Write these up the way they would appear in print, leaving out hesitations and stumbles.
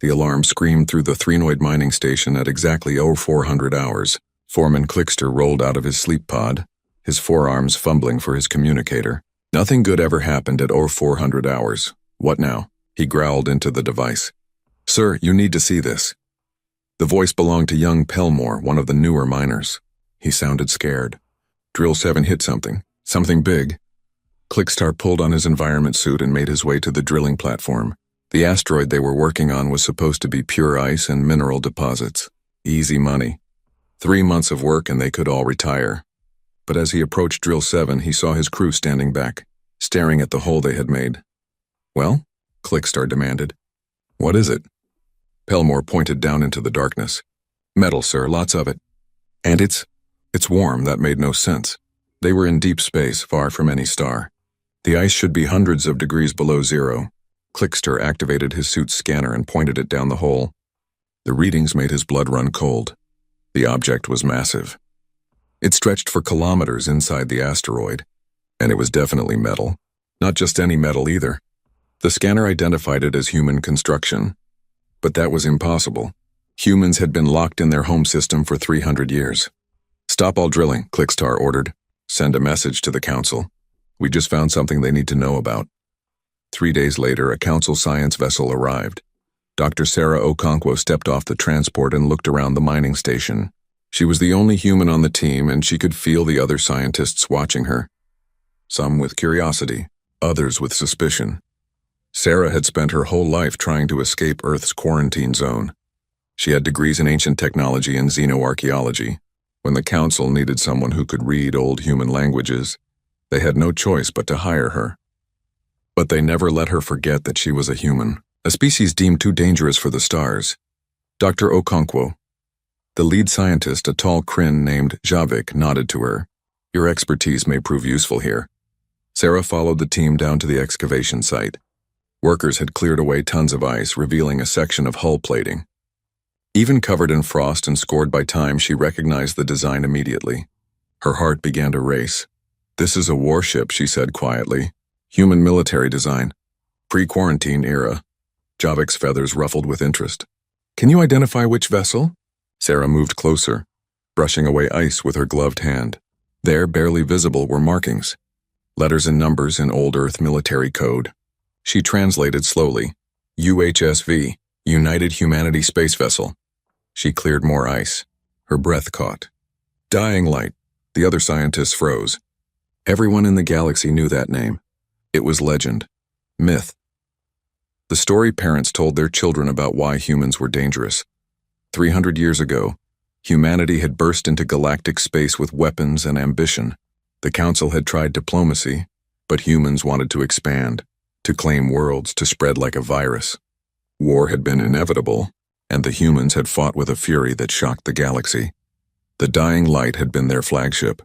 The alarm screamed through the Threnoid mining station at exactly 0400 hours. Foreman Clickster rolled out of his sleep pod, his forearms fumbling for his communicator. Nothing good ever happened at 0400 hours. What now? He growled into the device. Sir, you need to see this. The voice belonged to young Pelmore, one of the newer miners. He sounded scared. Drill 7 hit something. Something big. Clickstar pulled on his environment suit and made his way to the drilling platform. The asteroid they were working on was supposed to be pure ice and mineral deposits. Easy money. 3 months of work and they could all retire. But as he approached Drill 7, he saw his crew standing back, staring at the hole they had made. Well? Clickstar demanded. What is it? Pelmore pointed down into the darkness. Metal, sir, lots of it. And it's warm. That made no sense. They were in deep space, far from any star. The ice should be hundreds of degrees below zero. Clickster activated his suit's scanner and pointed it down the hole. The readings made his blood run cold. The object was massive. It stretched for kilometers inside the asteroid, and it was definitely metal. Not just any metal either. The scanner identified it as human construction. But that was impossible. Humans had been locked in their home system for 300 years. Stop all drilling, Clickstar ordered. Send a message to the council. We just found something they need to know about. 3 days later, a council science vessel arrived. Dr. Sarah Okonkwo stepped off the transport and looked around the mining station. She was the only human on the team, and she could feel the other scientists watching her. Some with curiosity, others with suspicion. Sarah had spent her whole life trying to escape Earth's quarantine zone. She had degrees in ancient technology and xenoarchaeology. When the council needed someone who could read old human languages, they had no choice but to hire her. But they never let her forget that she was a human, a species deemed too dangerous for the stars. Dr. Okonkwo. The lead scientist, a tall Kryn named Javik, nodded to her. Your expertise may prove useful here. Sarah followed the team down to the excavation site. Workers had cleared away tons of ice, revealing a section of hull plating. Even covered in frost and scored by time, she recognized the design immediately. Her heart began to race. This is a warship, she said quietly. Human military design. Pre-quarantine era. Javik's feathers ruffled with interest. Can you identify which vessel? Sarah moved closer, brushing away ice with her gloved hand. There, barely visible, were markings. Letters and numbers in Old Earth military code. She translated slowly. UHSV, United Humanity Space Vessel. She cleared more ice. Her breath caught. Dying Light. The other scientists froze. Everyone in the galaxy knew that name. It was legend. Myth. The story parents told their children about why humans were dangerous. 300 years ago, humanity had burst into galactic space with weapons and ambition. The Council had tried diplomacy, but humans wanted to expand, to claim worlds, to spread like a virus. War had been inevitable, and the humans had fought with a fury that shocked the galaxy. The Dying Light had been their flagship,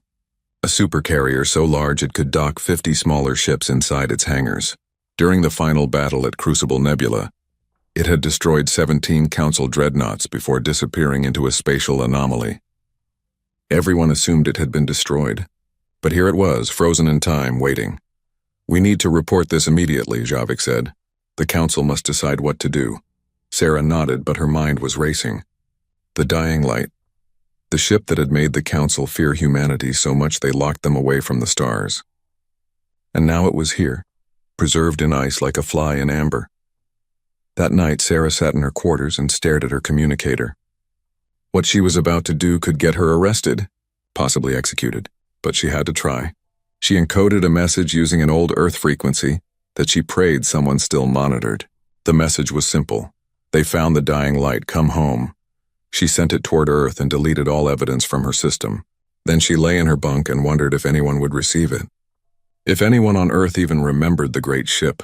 a supercarrier so large it could dock 50 smaller ships inside its hangars. During the final battle at Crucible Nebula, it had destroyed 17 Council dreadnoughts before disappearing into a spatial anomaly. Everyone assumed it had been destroyed, but here it was, frozen in time, waiting. We need to report this immediately, Javik said. The Council must decide what to do. Sarah nodded, but her mind was racing. The Dying Light. The ship that had made the Council fear humanity so much they locked them away from the stars. And now it was here, preserved in ice like a fly in amber. That night, Sarah sat in her quarters and stared at her communicator. What she was about to do could get her arrested, possibly executed, but she had to try. She encoded a message using an old Earth frequency that she prayed someone still monitored. The message was simple. They found the Dying Light, come home. She sent it toward Earth and deleted all evidence from her system. Then she lay in her bunk and wondered if anyone would receive it. If anyone on Earth even remembered the great ship.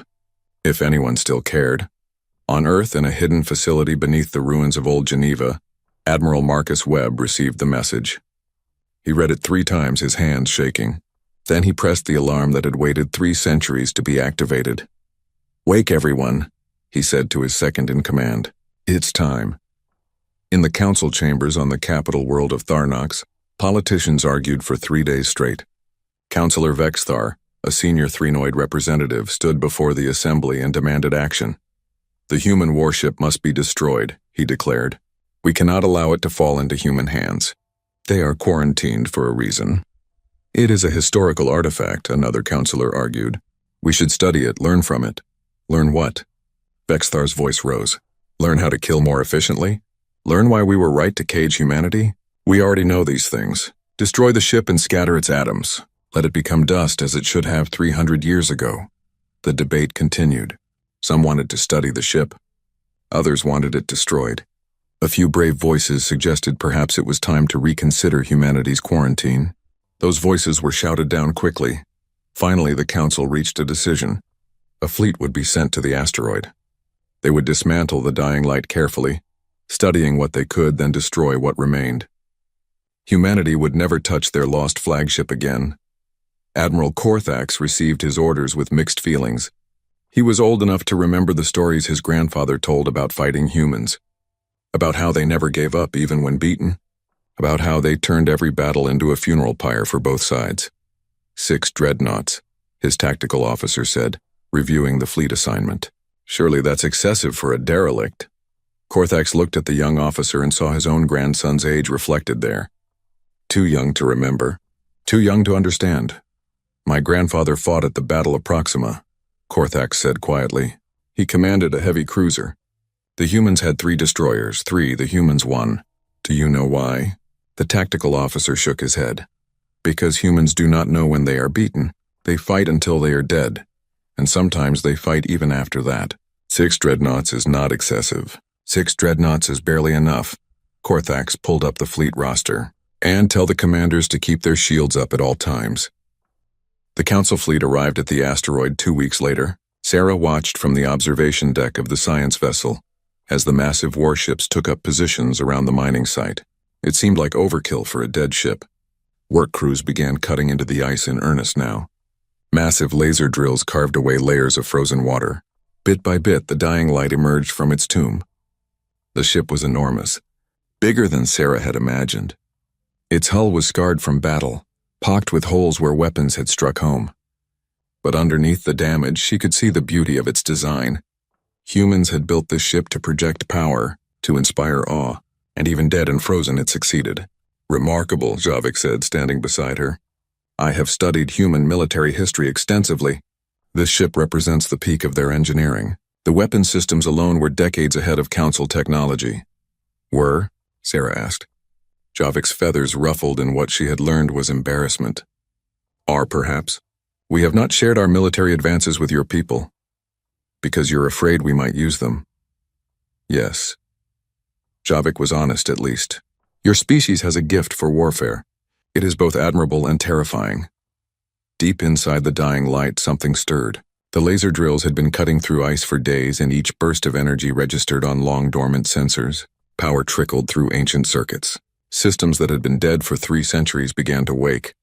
If anyone still cared. On Earth, in a hidden facility beneath the ruins of Old Geneva, Admiral Marcus Webb received the message. He read it 3 times, his hands shaking. Then he pressed the alarm that had waited 3 centuries to be activated. Wake everyone, he said to his second-in-command. It's time. In the council chambers on the capital world of Tharnox, politicians argued for 3 days straight. Councillor Vexthar, a senior Threnoid representative, stood before the assembly and demanded action. The human warship must be destroyed, he declared. We cannot allow it to fall into human hands. They are quarantined for a reason. It is a historical artifact, another counselor argued. We should study it, learn from it. Learn what? Vexthar's voice rose. Learn how to kill more efficiently? Learn why we were right to cage humanity? We already know these things. Destroy the ship and scatter its atoms. Let it become dust as it should have 300 years ago. The debate continued. Some wanted to study the ship. Others wanted it destroyed. A few brave voices suggested perhaps it was time to reconsider humanity's quarantine. Those voices were shouted down quickly. Finally, the council reached a decision. A fleet would be sent to the asteroid. They would dismantle the dying light carefully, studying what they could, then destroy what remained. Humanity would never touch their lost flagship again. Admiral Korthax received his orders with mixed feelings. He was old enough to remember the stories his grandfather told about fighting humans, about how they never gave up even when beaten, about how they turned every battle into a funeral pyre for both sides. 6 dreadnoughts, his tactical officer said, reviewing the fleet assignment. Surely that's excessive for a derelict. Korthax looked at the young officer and saw his own grandson's age reflected there. Too young to remember, too young to understand. My grandfather fought at the Battle of Proxima, Korthax said quietly. He commanded a heavy cruiser. The humans had 3 destroyers, 3, the humans 1. Do you know why? The tactical officer shook his head. Because humans do not know when they are beaten. They fight until they are dead. And sometimes they fight even after that. 6 dreadnoughts is not excessive. 6 dreadnoughts is barely enough. Korthax pulled up the fleet roster. And tell the commanders to keep their shields up at all times. The council fleet arrived at the asteroid 2 weeks later. Sarah watched from the observation deck of the science vessel as the massive warships took up positions around the mining site. It seemed like overkill for a dead ship. Work crews began cutting into the ice in earnest now. Massive laser drills carved away layers of frozen water. Bit by bit, the dying light emerged from its tomb. The ship was enormous, bigger than Sarah had imagined. Its hull was scarred from battle, pocked with holes where weapons had struck home. But underneath the damage, she could see the beauty of its design. Humans had built this ship to project power, to inspire awe, and even dead and frozen it succeeded. Remarkable, Javik said, standing beside her. I have studied human military history extensively. This ship represents the peak of their engineering. The weapon systems alone were decades ahead of Council technology. Were? Sarah asked. Javik's feathers ruffled, and what she had learned was embarrassment. Are, perhaps. We have not shared our military advances with your people. Because you're afraid we might use them. Yes. Javik was honest, at least. Your species has a gift for warfare. It is both admirable and terrifying. Deep inside the dying light, something stirred. The laser drills had been cutting through ice for days, and each burst of energy registered on long-dormant sensors. Power trickled through ancient circuits. Systems that had been dead for 3 centuries began to wake.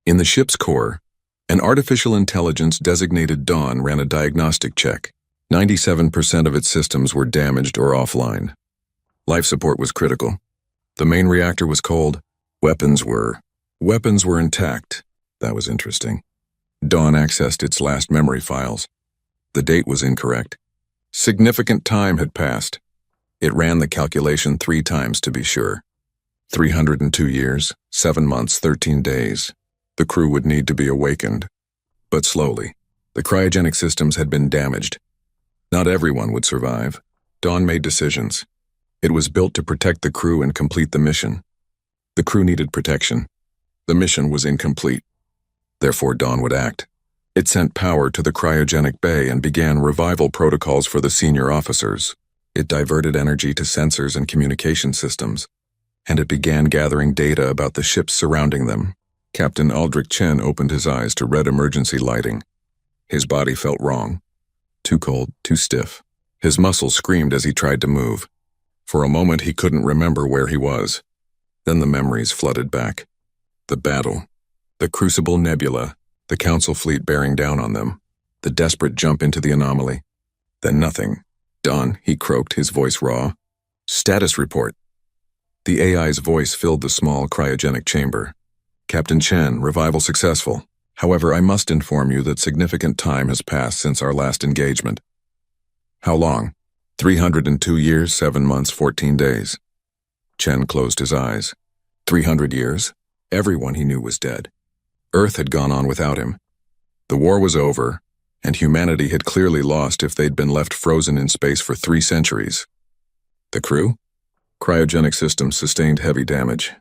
In the ship's core, an artificial intelligence designated Dawn ran a diagnostic check. 97% of its systems were damaged or offline. Life support was critical. The main reactor was cold. Weapons were intact. That was interesting. Dawn accessed its last memory files. The date was incorrect. Significant time had passed. It ran the calculation 3 times to be sure. 302 years, 7 months, 13 days. The crew would need to be awakened. But slowly. The cryogenic systems had been damaged. Not everyone would survive. Dawn made decisions. It was built to protect the crew and complete the mission. The crew needed protection. The mission was incomplete. Therefore, Dawn would act. It sent power to the cryogenic bay and began revival protocols for the senior officers. It diverted energy to sensors and communication systems. And it began gathering data about the ships surrounding them. Captain Aldrich Chen opened his eyes to red emergency lighting. His body felt wrong. Too cold, too stiff. His muscles screamed as he tried to move. For a moment he couldn't remember where he was. Then the memories flooded back. The battle. The Crucible Nebula. The Council fleet bearing down on them. The desperate jump into the anomaly. Then nothing. Done, he croaked, his voice raw. Status report. The AI's voice filled the small cryogenic chamber. Captain Chen, revival successful. However, I must inform you that significant time has passed since our last engagement. How long? 302 years, 7 months, 14 days. Chen closed his eyes. 300 years? Everyone he knew was dead. Earth had gone on without him. The war was over, and humanity had clearly lost if they'd been left frozen in space for 3 centuries. The crew? Cryogenic systems sustained heavy damage.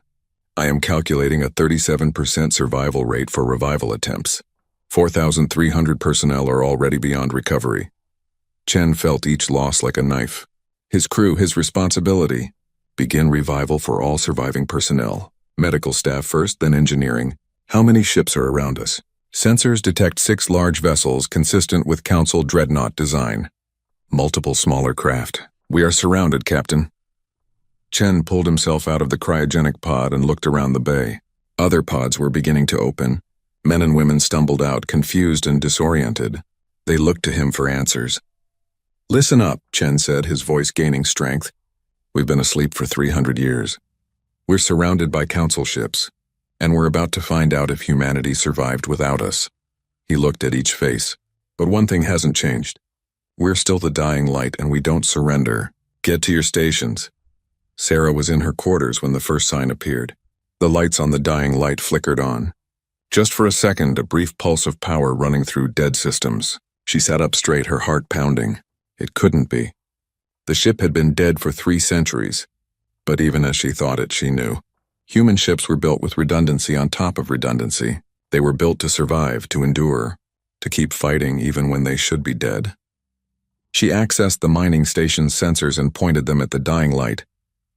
I am calculating a 37% survival rate for revival attempts. 4,300 personnel are already beyond recovery. Chen felt each loss like a knife. His crew, his responsibility. Begin revival for all surviving personnel. Medical staff first, then engineering. How many ships are around us? Sensors detect 6 large vessels consistent with Council dreadnought design. Multiple smaller craft. We are surrounded, Captain. Chen pulled himself out of the cryogenic pod and looked around the bay. Other pods were beginning to open. Men and women stumbled out, confused and disoriented. They looked to him for answers. Listen up, Chen said, his voice gaining strength. We've been asleep for 300 years. We're surrounded by Council ships, and we're about to find out if humanity survived without us. He looked at each face. But one thing hasn't changed. We're still the dying light, and we don't surrender. Get to your stations. Sarah was in her quarters when the first sign appeared. The lights on the dying light flickered on. Just for a second, a brief pulse of power running through dead systems. She sat up straight, her heart pounding. It couldn't be. The ship had been dead for 3 centuries. But even as she thought it, she knew. Human ships were built with redundancy on top of redundancy. They were built to survive, to endure, to keep fighting even when they should be dead. She accessed the mining station's sensors and pointed them at the dying light.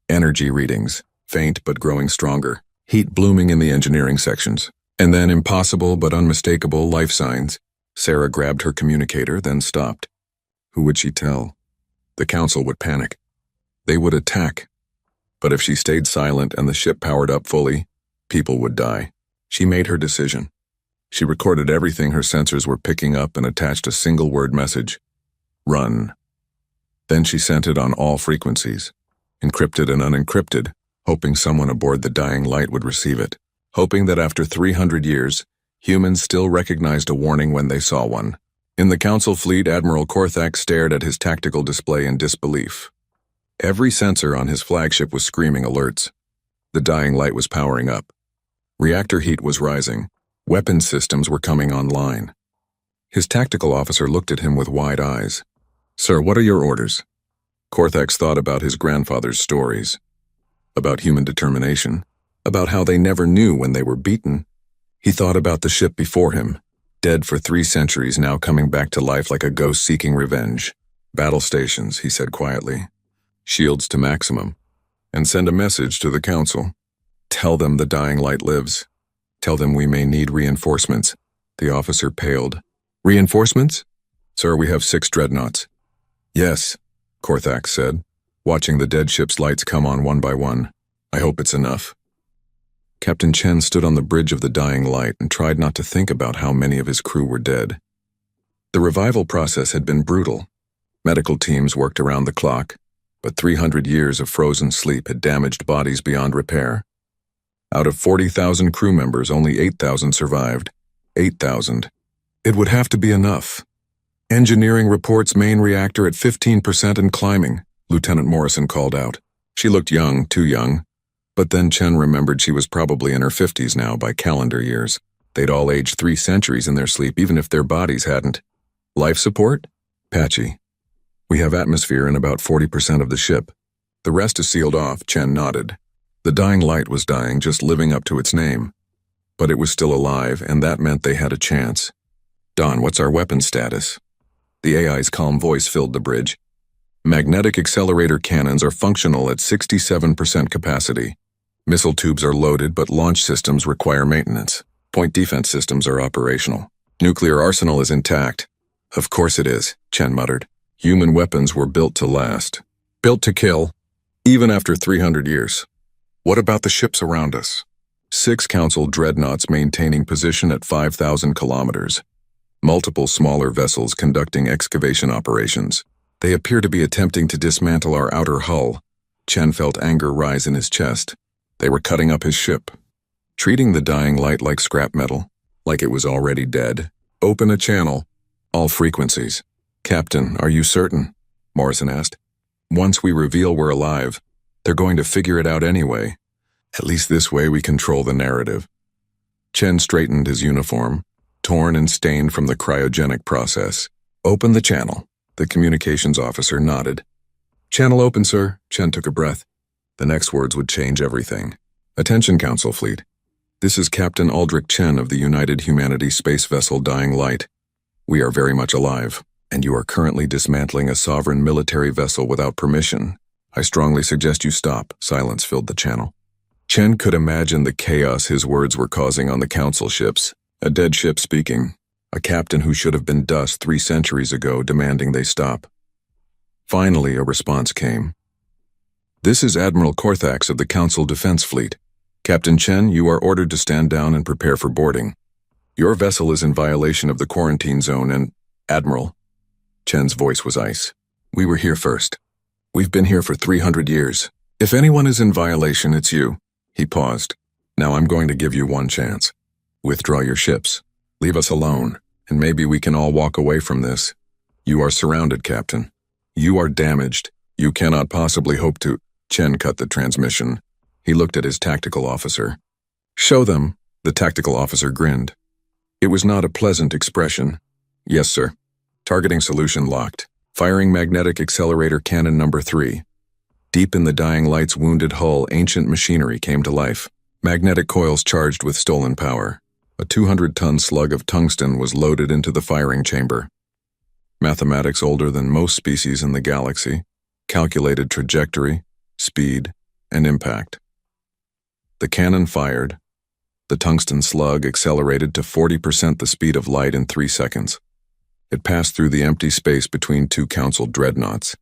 Energy readings, faint but growing stronger. Heat blooming in the engineering sections. And then impossible but unmistakable life signs. Sarah grabbed her communicator, then stopped. Who would she tell? The Council would panic. They would attack. But if she stayed silent and the ship powered up fully, people would die. She made her decision. She recorded everything her sensors were picking up and attached a single-word message. Run. Then she sent it on all frequencies, encrypted and unencrypted, hoping someone aboard the dying light would receive it, hoping that after 300 years, humans still recognized a warning when they saw one. In the Council fleet, Admiral Korthak stared at his tactical display in disbelief. Every sensor on his flagship was screaming alerts. The dying light was powering up. Reactor heat was rising. Weapon systems were coming online. His tactical officer looked at him with wide eyes. Sir, what are your orders? Korthak's thought about his grandfather's stories, about human determination, about how they never knew when they were beaten. He thought about the ship before him, dead for 3 centuries, now coming back to life like a ghost seeking revenge. Battle stations, he said quietly. Shields to maximum. And send a message to the Council. Tell them the dying light lives. Tell them we may need reinforcements. The officer paled. Reinforcements? Sir, we have 6 dreadnoughts. Yes, Korthak said, watching the dead ship's lights come on one by one. I hope it's enough. Captain Chen stood on the bridge of the dying light and tried not to think about how many of his crew were dead. The revival process had been brutal. Medical teams worked around the clock, but 300 years of frozen sleep had damaged bodies beyond repair. Out of 40,000 crew members, only 8,000 survived. 8,000. It would have to be enough. Engineering reports main reactor at 15% and climbing, Lieutenant Morrison called out. She looked young, too young. But then Chen remembered she was probably in her 50s now by calendar years. They'd all aged 3 centuries in their sleep, even if their bodies hadn't. Life support? Patchy. We have atmosphere in about 40% of the ship. The rest is sealed off, Chen nodded. The dying light was dying, just living up to its name. But it was still alive, and that meant they had a chance. Don, what's our weapon status? The AI's calm voice filled the bridge. Magnetic accelerator cannons are functional at 67% capacity. Missile tubes are loaded, but launch systems require maintenance. Point defense systems are operational. Nuclear arsenal is intact. Of course it is, Chen muttered. Human weapons were built to last. Built to kill, even after 300 years. What about the ships around us? 6 Council dreadnoughts maintaining position at 5,000 kilometers. Multiple smaller vessels conducting excavation operations. They appear to be attempting to dismantle our outer hull. Chen felt anger rise in his chest. They were cutting up his ship. Treating the dying light like scrap metal, like it was already dead. Open a channel. All frequencies. Captain, are you certain? Morrison asked. Once we reveal we're alive, they're going to figure it out anyway. At least this way we control the narrative. Chen straightened his uniform, torn and stained from the cryogenic process. Open the channel. The communications officer nodded. Channel open, sir. Chen took a breath. The next words would change everything. Attention, Council Fleet. This is Captain Aldrich Chen of the United Humanity space vessel Dying Light. We are very much alive, and you are currently dismantling a sovereign military vessel without permission. I strongly suggest you stop. Silence filled the channel. Chen could imagine the chaos his words were causing on the council ships. A dead ship speaking. A captain who should have been dust 3 centuries ago demanding they stop. Finally, a response came. This is Admiral Korthax of the Council Defense Fleet. Captain Chen, you are ordered to stand down and prepare for boarding. Your vessel is in violation of the quarantine zone and... Admiral. Chen's voice was ice. We were here first. We've been here for 300 years. If anyone is in violation, it's you. He paused. Now I'm going to give you one chance. Withdraw your ships. Leave us alone, and maybe we can all walk away from this. You are surrounded, Captain. You are damaged. You cannot possibly hope to... Chen cut the transmission. He looked at his tactical officer. Show them. The tactical officer grinned. It was not a pleasant expression. Yes, sir. Targeting solution locked. Firing magnetic accelerator cannon number 3. Deep in the Dying Light's wounded hull, ancient machinery came to life. Magnetic coils charged with stolen power. A 200-ton slug of tungsten was loaded into the firing chamber. Mathematics older than most species in the galaxy. Calculated trajectory, speed, and impact. The cannon fired. The tungsten slug accelerated to 40% the speed of light in 3 seconds. It passed through the empty space between 2 council dreadnoughts,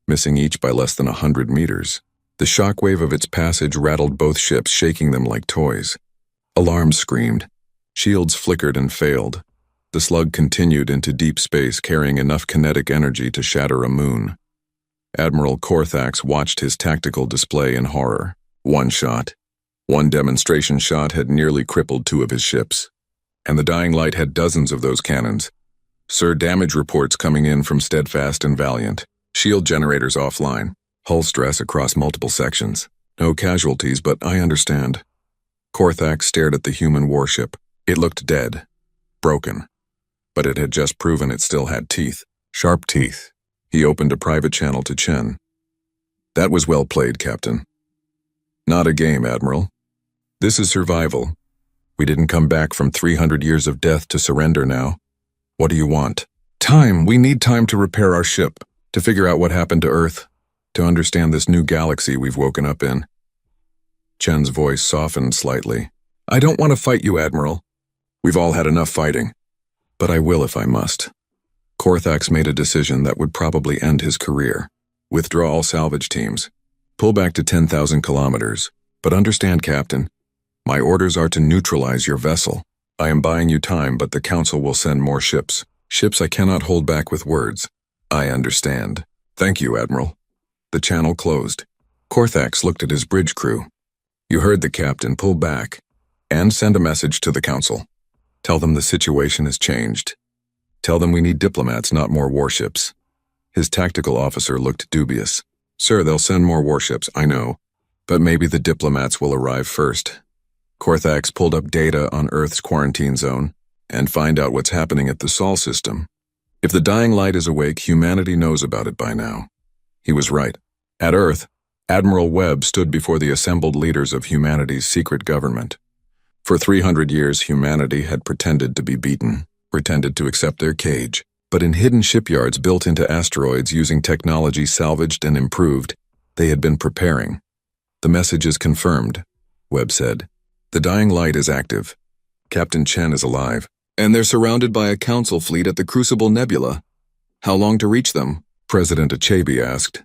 missing each by less than 100 meters. The shockwave of its passage rattled both ships, shaking them like toys. Alarms screamed. Shields flickered and failed. The slug continued into deep space, carrying enough kinetic energy to shatter a moon. Admiral Korthax watched his tactical display in horror. One shot. One demonstration shot had nearly crippled 2 of his ships. And the Dying Light had dozens of those cannons. Sir, damage reports coming in from Steadfast and Valiant. Shield generators offline. Hull stress across multiple sections. No casualties, but I understand. Korthax stared at the human warship. It looked dead. Broken. But it had just proven it still had teeth. Sharp teeth. He opened a private channel to Chen. That was well played, Captain. Not a game, Admiral. This is survival. We didn't come back from 300 years of death to surrender now. What do you want? Time. We need time to repair our ship, to figure out what happened to Earth, to understand this new galaxy we've woken up in. Chen's voice softened slightly. I don't want to fight you, Admiral. We've all had enough fighting. But I will if I must. Korthax made a decision that would probably end his career. Withdraw all salvage teams. Pull back to 10,000 kilometers. But understand, Captain, my orders are to neutralize your vessel. I am buying you time, but the Council will send more ships. Ships I cannot hold back with words. I understand. Thank you, Admiral. The channel closed. Korthax looked at his bridge crew. You heard the captain. Pull back. And send a message to the Council. Tell them the situation has changed. Tell them we need diplomats, not more warships. His tactical officer looked dubious. Sir, they'll send more warships, I know. But maybe the diplomats will arrive first. Korthax pulled up data on Earth's quarantine zone and find out what's happening at the Sol system. If the Dying Light is awake, humanity knows about it by now. He was right. At Earth, Admiral Webb stood before the assembled leaders of humanity's secret government. For 300 years, humanity had pretended to be beaten, pretended to accept their cage. But in hidden shipyards built into asteroids using technology salvaged and improved, they had been preparing. The message is confirmed, Webb said. The Dying Light is active. Captain Chen is alive. And they're surrounded by a council fleet at the Crucible Nebula. How long to reach them? President Achebe asked.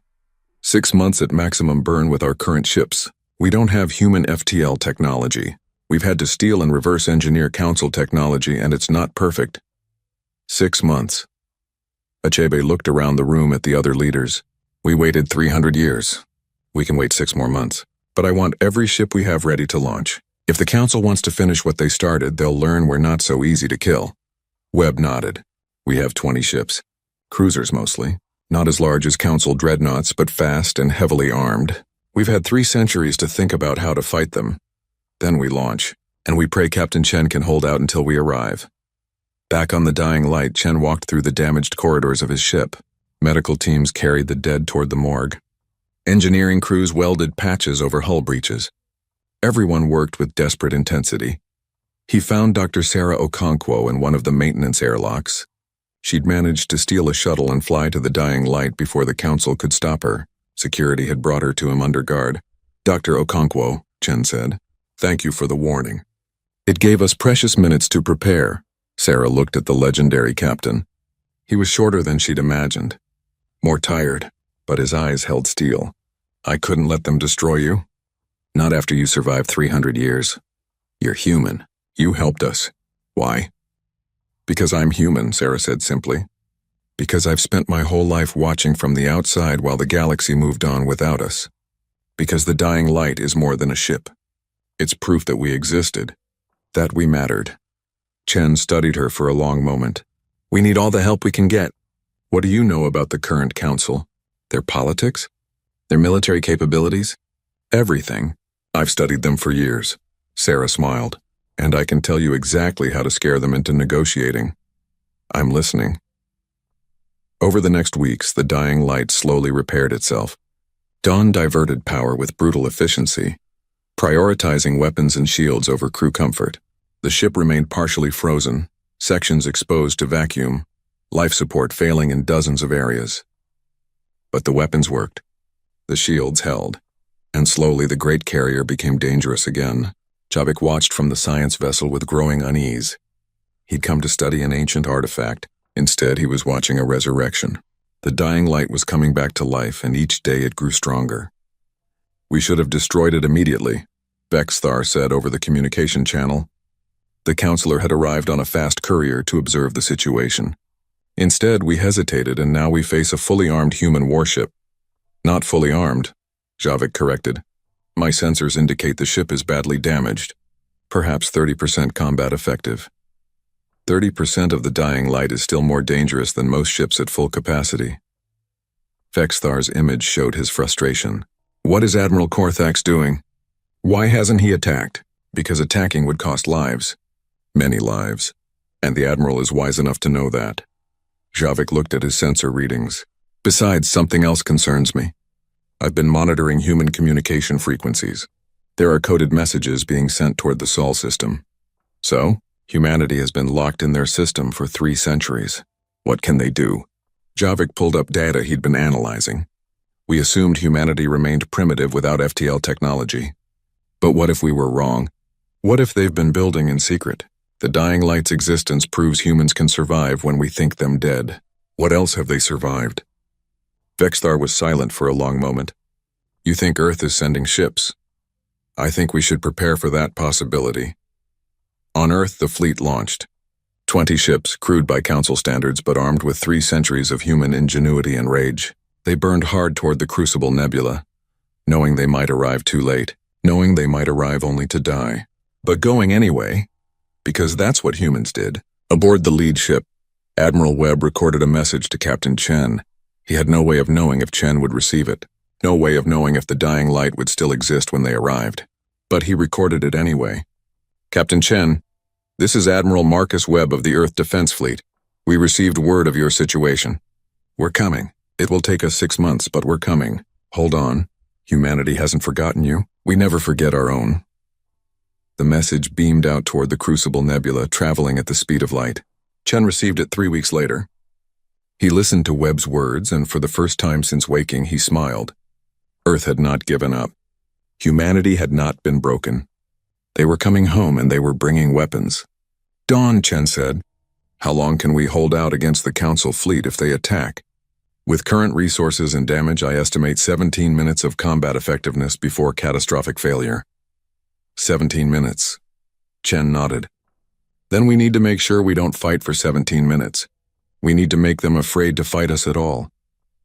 6 months at maximum burn with our current ships. We don't have human FTL technology. We've had to steal and reverse engineer council technology, and it's not perfect. 6 months. Achebe looked around the room at the other leaders. We waited 300 years. We can wait 6 more months. But I want every ship we have ready to launch. If the council wants to finish what they started, they'll learn we're not so easy to kill. Webb nodded. We have 20 ships. Cruisers mostly. Not as large as Council dreadnoughts, but fast and heavily armed. We've had 3 centuries to think about how to fight them. Then we launch, and we pray Captain Chen can hold out until we arrive. Back on the dying light, Chen walked through the damaged corridors of his ship. Medical teams carried the dead toward the morgue. Engineering crews welded patches over hull breaches. Everyone worked with desperate intensity. He found Dr. Sarah Okonkwo in one of the maintenance airlocks. She'd managed to steal a shuttle and fly to the dying light before the Council could stop her. Security had brought her to him under guard. "Dr. Okonkwo," Chen said, "thank you for the warning. It gave us precious minutes to prepare." Sarah looked at the legendary captain. He was shorter than she'd imagined. More tired, but his eyes held steel. "I couldn't let them destroy you. Not after you survived 300 years. You're human. You helped us. Why?" "Because I'm human," Sarah said simply. "Because I've spent my whole life watching from the outside while the galaxy moved on without us. Because the dying light is more than a ship. It's proof that we existed, that we mattered." Chen studied her for a long moment. "We need all the help we can get. What do you know about the current Council? Their politics? Their military capabilities? Everything. I've studied them for years." Sarah smiled. "And I can tell you exactly how to scare them into negotiating. I'm listening." Over the next weeks, the dying light slowly repaired itself. Dawn diverted power with brutal efficiency, prioritizing weapons and shields over crew comfort. The ship remained partially frozen, sections exposed to vacuum, life support failing in dozens of areas. But the weapons worked. The shields held. And slowly the great carrier became dangerous again. Javik watched from the science vessel with growing unease. He'd come to study an ancient artifact. Instead, he was watching a resurrection. The dying light was coming back to life, and each day it grew stronger. "We should have destroyed it immediately," Stor said over the communication channel. The counselor had arrived on a fast courier to observe the situation. "Instead, we hesitated, and now we face a fully armed human warship." "Not fully armed," Javik corrected. "My sensors indicate the ship is badly damaged. Perhaps 30% combat effective. 30% of the dying light is still more dangerous than most ships at full capacity." Vexthar's image showed his frustration. "What is Admiral Korthax doing? Why hasn't he attacked?" "Because attacking would cost lives. Many lives. And the Admiral is wise enough to know that." Javik looked at his sensor readings. "Besides, something else concerns me. I've been monitoring human communication frequencies. There are coded messages being sent toward the Sol system. So, humanity has been locked in their system for 3 centuries. What can they do?" Javik pulled up data he'd been analyzing. "We assumed humanity remained primitive without FTL technology. But what if we were wrong? What if they've been building in secret? The dying light's existence proves humans can survive when we think them dead. What else have they survived?" Vexthar was silent for a long moment. "You think Earth is sending ships? I think we should prepare for that possibility." On Earth, the fleet launched. 20 ships, crewed by Council standards but armed with 3 centuries of human ingenuity and rage. They burned hard toward the Crucible Nebula, knowing they might arrive too late, knowing they might arrive only to die. But going anyway, because that's what humans did. Aboard the lead ship, Admiral Webb recorded a message to Captain Chen. He had no way of knowing if Chen would receive it, no way of knowing if the dying light would still exist when they arrived. But he recorded it anyway. "Captain Chen, this is Admiral Marcus Webb of the Earth Defense Fleet. We received word of your situation. We're coming. It will take us 6 months, but we're coming. Hold on. Humanity hasn't forgotten you. We never forget our own." The message beamed out toward the Crucible Nebula, traveling at the speed of light. Chen received it 3 weeks later. He listened to Webb's words, and for the first time since waking, he smiled. Earth had not given up. Humanity had not been broken. They were coming home, and they were bringing weapons. "Dawn," Chen said. "How long can we hold out against the Council fleet if they attack?" "With current resources and damage, I estimate 17 minutes of combat effectiveness before catastrophic failure." 17 minutes. Chen nodded. "Then we need to make sure we don't fight for 17 minutes. We need to make them afraid to fight us at all.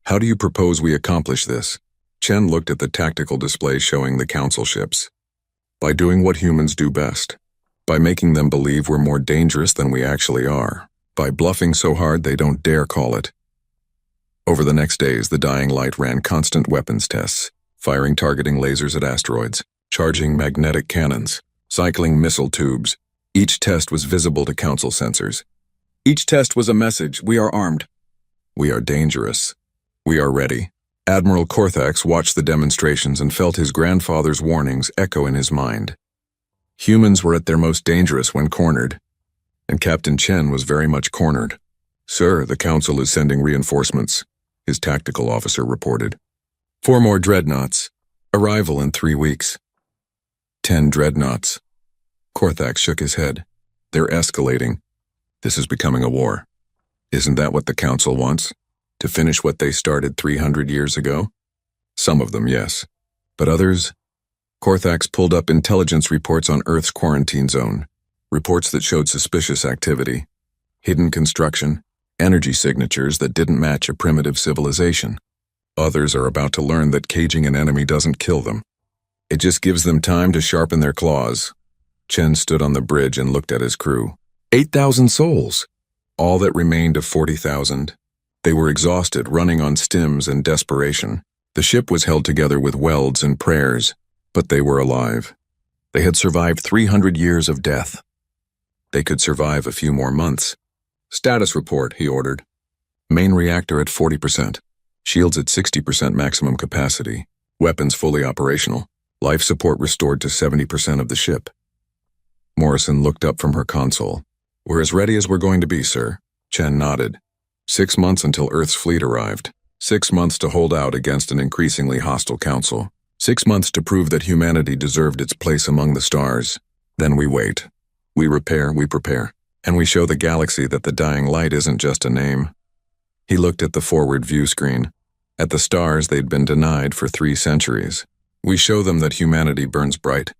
How do you propose we accomplish this?" Chen looked at the tactical display showing the Council ships. "By doing what humans do best. By making them believe we're more dangerous than we actually are. By bluffing so hard they don't dare call it." Over the next days, the Dying Light ran constant weapons tests, firing targeting lasers at asteroids, charging magnetic cannons, cycling missile tubes. Each test was visible to Council sensors. Each test was a message: we are armed. We are dangerous. We are ready. Admiral Korthax watched the demonstrations and felt his grandfather's warnings echo in his mind. Humans were at their most dangerous when cornered, and Captain Chen was very much cornered. "Sir, the Council is sending reinforcements," his tactical officer reported. 4 more dreadnoughts. Arrival in 3 weeks. 10 dreadnoughts. Korthax shook his head. "They're escalating. This is becoming a war. Isn't that what the Council wants? To finish what they started 300 years ago? Some of them, yes. But others?" Korthax pulled up intelligence reports on Earth's quarantine zone. Reports that showed suspicious activity. Hidden construction. Energy signatures that didn't match a primitive civilization. Others are about to learn that caging an enemy doesn't kill them. It just gives them time to sharpen their claws. Chen stood on the bridge and looked at his crew. 8,000 souls! All that remained of 40,000. They were exhausted, running on stims and desperation. The ship was held together with welds and prayers, but they were alive. They had survived 300 years of death. They could survive a few more months. "Status report," he ordered. "Main reactor at 40%. Shields at 60% maximum capacity. Weapons fully operational. Life support restored to 70% of the ship." Morrison looked up from her console. "We're as ready as we're going to be, sir." Chen nodded. 6 months until Earth's fleet arrived. 6 months to hold out against an increasingly hostile council. 6 months to prove that humanity deserved its place among the stars. Then we wait. We repair, we prepare. And we show the galaxy that the Dying Light isn't just a name. He looked at the forward view screen, at the stars they'd been denied for 3 centuries. We show them that humanity burns bright.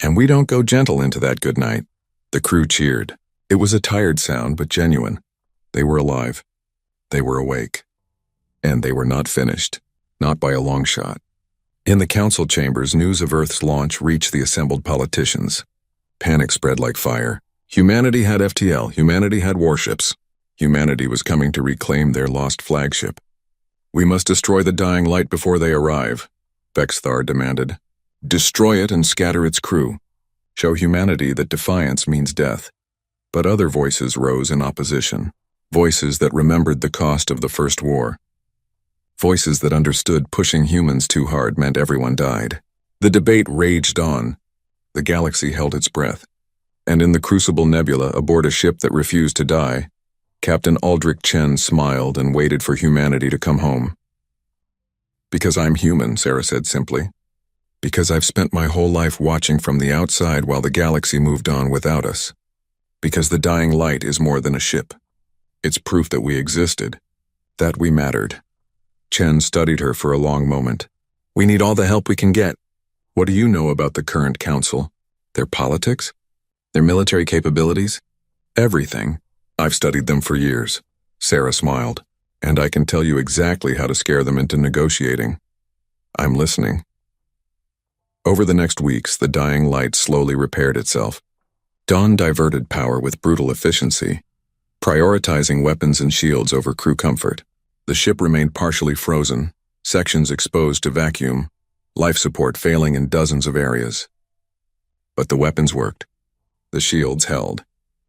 And we don't go gentle into that good night. The crew cheered. It was a tired sound, but genuine. They were alive. They were awake. And they were not finished. Not by a long shot. In the council chambers, news of Earth's launch reached the assembled politicians. Panic spread like fire. Humanity had FTL. Humanity had warships. Humanity was coming to reclaim their lost flagship. "We must destroy the Dying Light before they arrive," Bexthar demanded. "Destroy it and scatter its crew. Show humanity that defiance means death." But other voices rose in opposition. Voices that remembered the cost of the First War. Voices that understood pushing humans too hard meant everyone died. The debate raged on. The galaxy held its breath. And in the Crucible Nebula, aboard a ship that refused to die, Captain Aldrich Chen smiled and waited for humanity to come home. "Because I'm human," Sarah said simply. "Because I've spent my whole life watching from the outside while the galaxy moved on without us. Because the Dying Light is more than a ship. It's proof that we existed, that we mattered." Chen studied her for a long moment. "We need all the help we can get. What do you know about the current council? Their politics? Their military capabilities? Everything. I've studied them for years." Sarah smiled. "And I can tell you exactly how to scare them into negotiating. I'm listening." Over the next weeks, the Dying Light slowly repaired itself. Dawn diverted power with brutal efficiency, prioritizing weapons and shields over crew comfort. The ship remained partially frozen, sections exposed to vacuum, life support failing in dozens of areas. But the weapons worked. The shields held.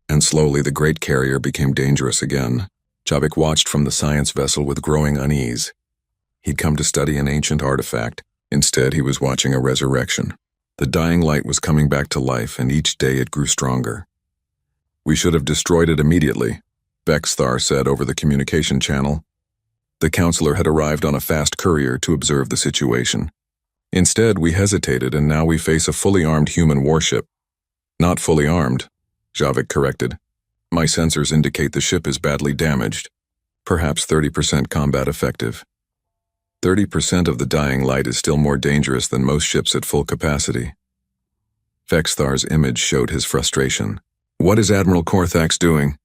And slowly the great carrier became dangerous again. Javik watched from the science vessel with growing unease. He'd come to study an ancient artifact. Instead, he was watching a resurrection. The Dying Light was coming back to life, and each day it grew stronger. "We should have destroyed it immediately," Bexthar said over the communication channel. The counselor had arrived on a fast courier to observe the situation. "Instead, we hesitated, and now we face a fully armed human warship." "Not fully armed," Javik corrected. "My sensors indicate the ship is badly damaged. Perhaps 30% combat effective." 30% of the Dying Light is still more dangerous than most ships at full capacity. Bexthar's image showed his frustration. "What is Admiral Korthax doing?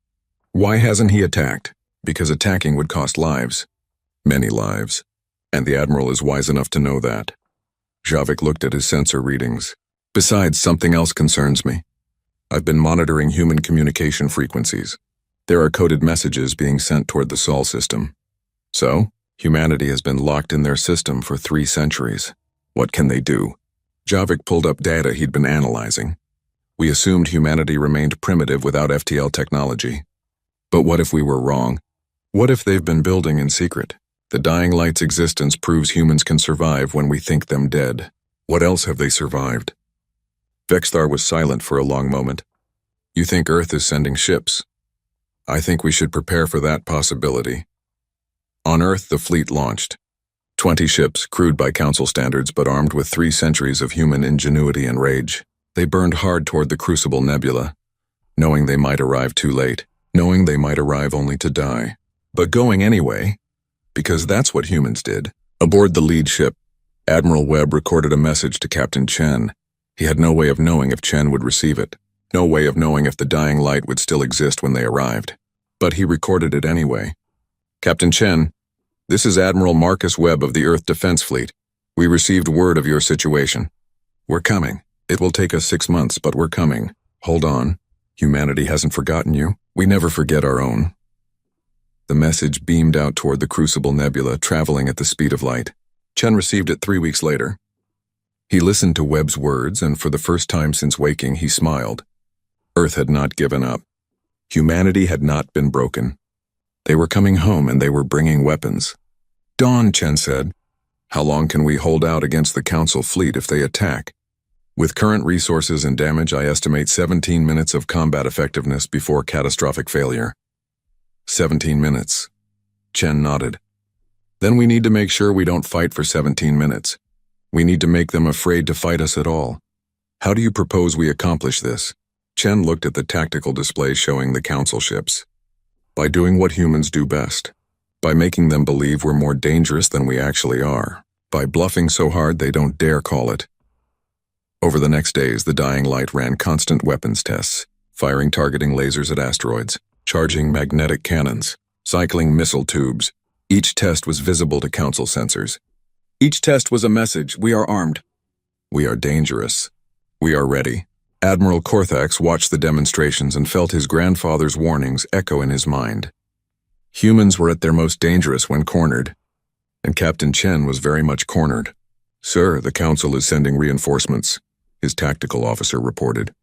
Why hasn't he attacked?" "Because attacking would cost lives. Many lives. And the Admiral is wise enough to know that." Javik looked at his sensor readings. "Besides, something else concerns me. I've been monitoring human communication frequencies. There are coded messages being sent toward the Sol system." "So? Humanity has been locked in their system for 3 centuries. What can they do? Javik pulled up data he'd been analyzing. We assumed humanity remained primitive without FTL technology. But what if we were wrong? What if they've been building in secret? The dying light's existence proves humans can survive when we think them dead. What else have they survived? Vexthar was silent for a long moment. You think Earth is sending ships? I think we should prepare for that possibility. On Earth, the fleet launched. 20 ships, crewed by Council standards but armed with 3 centuries of human ingenuity and rage. They burned hard toward the Crucible Nebula, knowing they might arrive too late, knowing they might arrive only to die. But going anyway, because that's what humans did. Aboard the lead ship, Admiral Webb recorded a message to Captain Chen. He had no way of knowing if Chen would receive it, no way of knowing if the dying light would still exist when they arrived. But he recorded it anyway. Captain Chen, this is Admiral Marcus Webb of the Earth Defense Fleet. We received word of your situation. We're coming. It will take us 6 months, but we're coming. Hold on. Humanity hasn't forgotten you. We never forget our own. The message beamed out toward the Crucible Nebula, traveling at the speed of light. Chen received it 3 weeks later. He listened to Webb's words, and for the first time since waking, he smiled. Earth had not given up. Humanity had not been broken. They were coming home, and they were bringing weapons. Dawn, Chen said. How long can we hold out against the Council fleet if they attack? With current resources and damage, I estimate 17 minutes of combat effectiveness before catastrophic failure. 17 minutes. Chen nodded. Then we need to make sure we don't fight for 17 minutes. We need to make them afraid to fight us at all. How do you propose we accomplish this? Chen looked at the tactical display showing the Council ships. By doing what humans do best. By making them believe we're more dangerous than we actually are. By bluffing so hard they don't dare call it. Over the next days, the Dying Light ran constant weapons tests, firing targeting lasers at asteroids, charging magnetic cannons, cycling missile tubes. Each test was visible to Council sensors. Each test was a message: we are armed. We are dangerous. We are ready. Admiral Korthax watched the demonstrations and felt his grandfather's warnings echo in his mind. Humans were at their most dangerous when cornered, and Captain Chen was very much cornered. Sir, the Council is sending reinforcements, his tactical officer reported.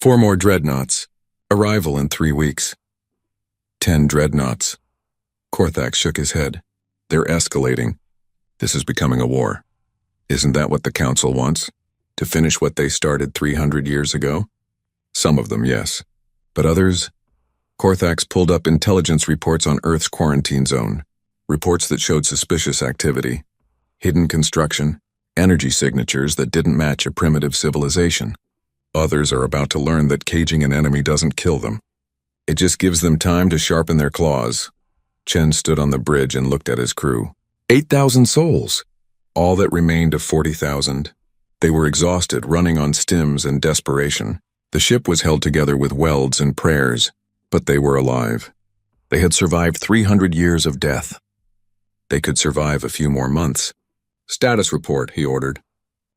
4 more dreadnoughts. Arrival in 3 weeks. 10 dreadnoughts. Korthax shook his head. They're escalating. This is becoming a war. Isn't that what the Council wants? To finish what they started 300 years ago? Some of them, yes. But others? Korthax pulled up intelligence reports on Earth's quarantine zone. Reports that showed suspicious activity. Hidden construction. Energy signatures that didn't match a primitive civilization. Others are about to learn that caging an enemy doesn't kill them. It just gives them time to sharpen their claws. Chen stood on the bridge and looked at his crew. 8,000 souls! All that remained of 40,000. They were exhausted, running on stims and desperation. The ship was held together with welds and prayers, but they were alive. They had survived 300 years of death. They could survive a few more months. Status report, he ordered.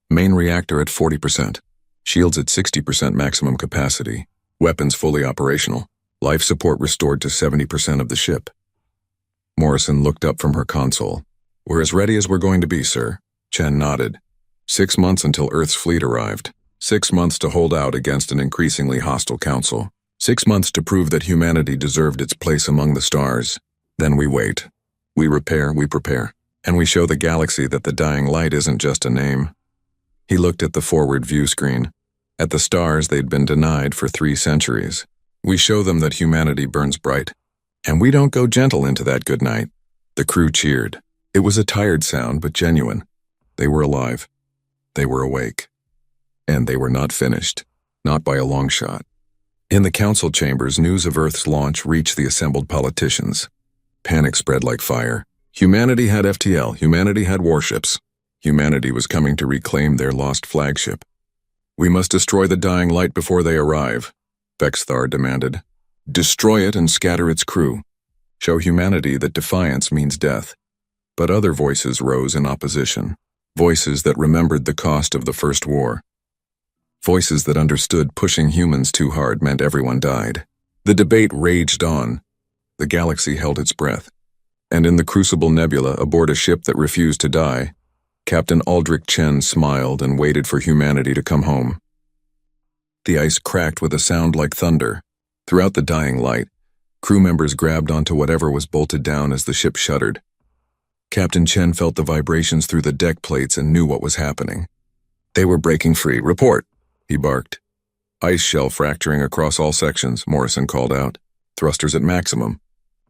Main reactor at 40%. Shields at 60% maximum capacity. Weapons fully operational. Life support restored to 70% of the ship. Morrison looked up from her console. We're as ready as we're going to be, sir. Chen nodded. 6 months until Earth's fleet arrived. 6 months to hold out against an increasingly hostile council. 6 months to prove that humanity deserved its place among the stars. Then we wait. We repair, we prepare. And we show the galaxy that the Dying Light isn't just a name. He looked at the forward view screen. At the stars they'd been denied for 3 centuries. We show them that humanity burns bright. And we don't go gentle into that good night. The crew cheered. It was a tired sound, but genuine. They were alive. They were awake. And they were not finished. Not by a long shot. In the council chambers, news of Earth's launch reached the assembled politicians. Panic spread like fire. Humanity had FTL. Humanity had warships. Humanity was coming to reclaim their lost flagship. We must destroy the Dying Light before they arrive, Vexthar demanded. Destroy it and scatter its crew. Show humanity that defiance means death. But other voices rose in opposition. Voices that remembered the cost of the First War. Voices that understood pushing humans too hard meant everyone died. The debate raged on. The galaxy held its breath. And in the Crucible Nebula, aboard a ship that refused to die, Captain Aldrich Chen smiled and waited for humanity to come home. The ice cracked with a sound like thunder. Throughout the dying light, crew members grabbed onto whatever was bolted down as the ship shuddered. Captain Chen felt the vibrations through the deck plates and knew what was happening. They were breaking free. "Report," he barked. "Ice shell fracturing across all sections," Morrison called out. "Thrusters at maximum.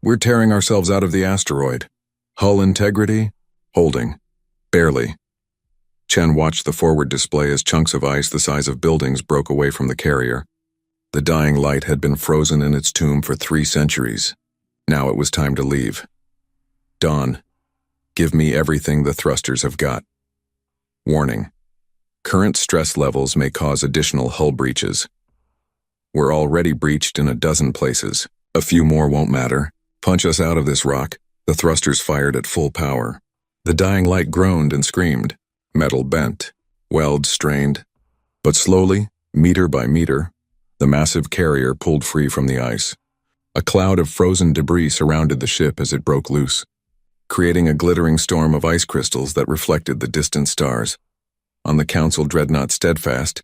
We're tearing ourselves out of the asteroid. Hull integrity? Holding. Barely." Chen watched the forward display as chunks of ice the size of buildings broke away from the carrier. The dying light had been frozen in its tomb for 3 centuries. Now it was time to leave. "Dawn, give me everything the thrusters have got. Warning. Current stress levels may cause additional hull breaches. We're already breached in a dozen places. A few more won't matter. Punch us out of this rock." The thrusters fired at full power. The dying light groaned and screamed. Metal bent, welds strained. But slowly, meter by meter, the massive carrier pulled free from the ice. A cloud of frozen debris surrounded the ship as it broke loose, creating a glittering storm of ice crystals that reflected the distant stars. On the Council dreadnought Steadfast,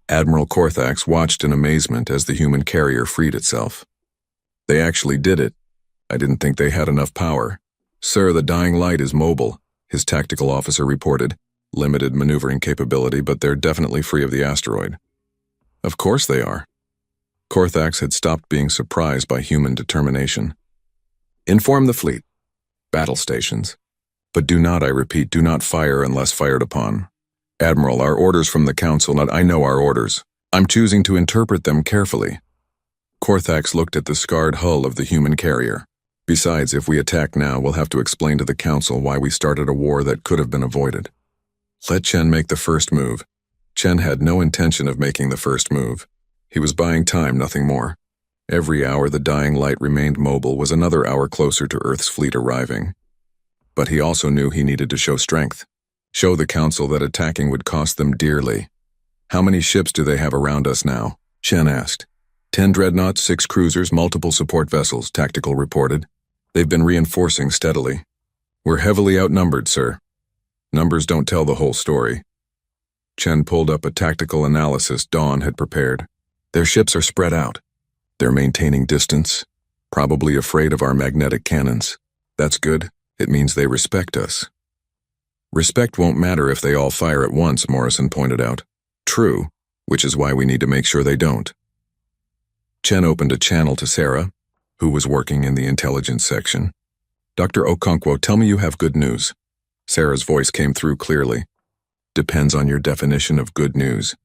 Admiral Korthax watched in amazement as the human carrier freed itself. "They actually did it. I didn't think they had enough power." "Sir, the dying light is mobile," his tactical officer reported. "Limited maneuvering capability, but they're definitely free of the asteroid." "Of course they are." Korthax had stopped being surprised by human determination. "Inform the fleet. Battle stations. But do not, I repeat, do not fire unless fired upon. Admiral, our orders from the Council, I know our orders. I'm choosing to interpret them carefully." Korthax looked at the scarred hull of the human carrier. "Besides, if we attack now, we'll have to explain to the Council why we started a war that could have been avoided. Let Chen make the first move." Chen had no intention of making the first move. He was buying time, nothing more. Every hour the dying light remained mobile was another hour closer to Earth's fleet arriving. But he also knew he needed to show strength. Show the Council that attacking would cost them dearly. "How many ships do they have around us now?" Chen asked. 10 dreadnoughts, 6 cruisers, multiple support vessels, Tactical reported. "They've been reinforcing steadily." "We're heavily outnumbered, sir." "Numbers don't tell the whole story." Chen pulled up a tactical analysis Dawn had prepared. "Their ships are spread out. They're maintaining distance, probably afraid of our magnetic cannons. That's good. It means they respect us." "Respect won't matter if they all fire at once," Morrison pointed out. "True, which is why we need to make sure they don't." Chen opened a channel to Sarah, who was working in the intelligence section. "Dr. Okonkwo, tell me you have good news." Sarah's voice came through clearly. "Depends on your definition of good news.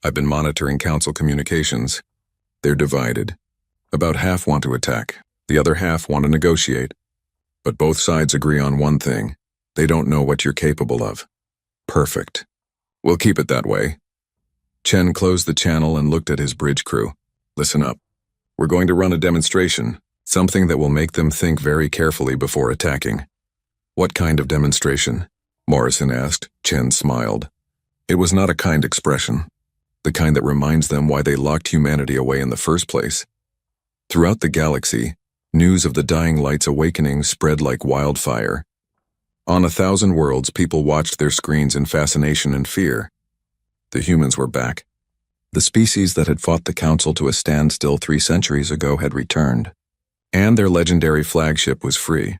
I've been monitoring Council communications. They're divided. About half want to attack. The other half want to negotiate. But both sides agree on one thing. They don't know what you're capable of." "Perfect. We'll keep it that way." Chen closed the channel and looked at his bridge crew. "Listen up. We're going to run a demonstration, something that will make them think very carefully before attacking." "What kind of demonstration?" Morrison asked. Chen smiled. It was not a kind expression. The kind that reminds them why they locked humanity away in the first place. Throughout the galaxy, news of the dying light's awakening spread like wildfire. On 1,000 worlds, people watched their screens in fascination and fear. The humans were back. The species that had fought the Council to a standstill 3 centuries ago had returned, and their legendary flagship was free.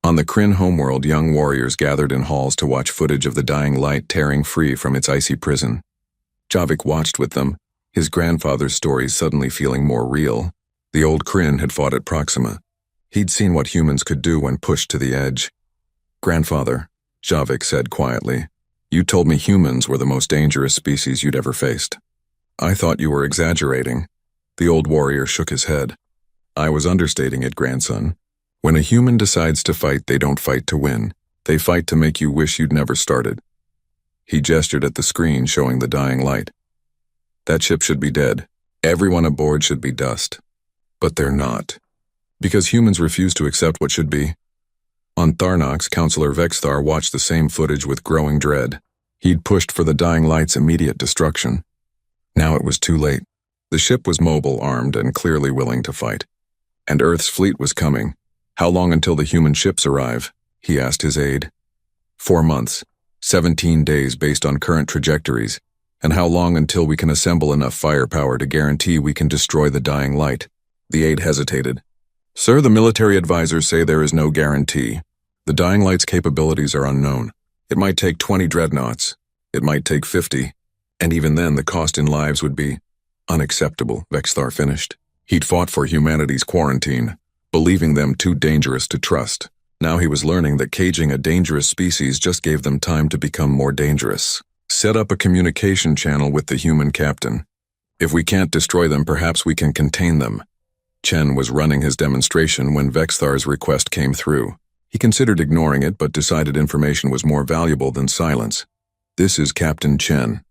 On the Kryn homeworld, young warriors gathered in halls to watch footage of the dying light tearing free from its icy prison. Javik watched with them, his grandfather's stories suddenly feeling more real. The old Kryn had fought at Proxima. He'd seen what humans could do when pushed to the edge. "Grandfather," Javik said quietly, "you told me humans were the most dangerous species you'd ever faced." "I thought you were exaggerating." The old warrior shook his head. "I was understating it, grandson. When a human decides to fight, they don't fight to win. They fight to make you wish you'd never started." He gestured at the screen showing the dying light. "That ship should be dead. Everyone aboard should be dust. But they're not. Because humans refuse to accept what should be." On Tharnox, Counselor Vexthar watched the same footage with growing dread. He'd pushed for the dying light's immediate destruction. Now it was too late. The ship was mobile, armed, and clearly willing to fight. And Earth's fleet was coming. How long until the human ships arrive? He asked his aide. 4 months, 17 days based on current trajectories. And how long until we can assemble enough firepower to guarantee we can destroy the dying light? The aide hesitated. Sir, the military advisors say there is no guarantee. The dying light's capabilities are unknown. It might take 20 dreadnoughts. It might take 50. And even then, the cost in lives would be unacceptable, Vexthar finished. He'd fought for humanity's quarantine, believing them too dangerous to trust. Now he was learning that caging a dangerous species just gave them time to become more dangerous. Set up a communication channel with the human captain. If we can't destroy them, perhaps we can contain them. Chen was running his demonstration when Vexthar's request came through. He considered ignoring it, but decided information was more valuable than silence. This is Captain Chen.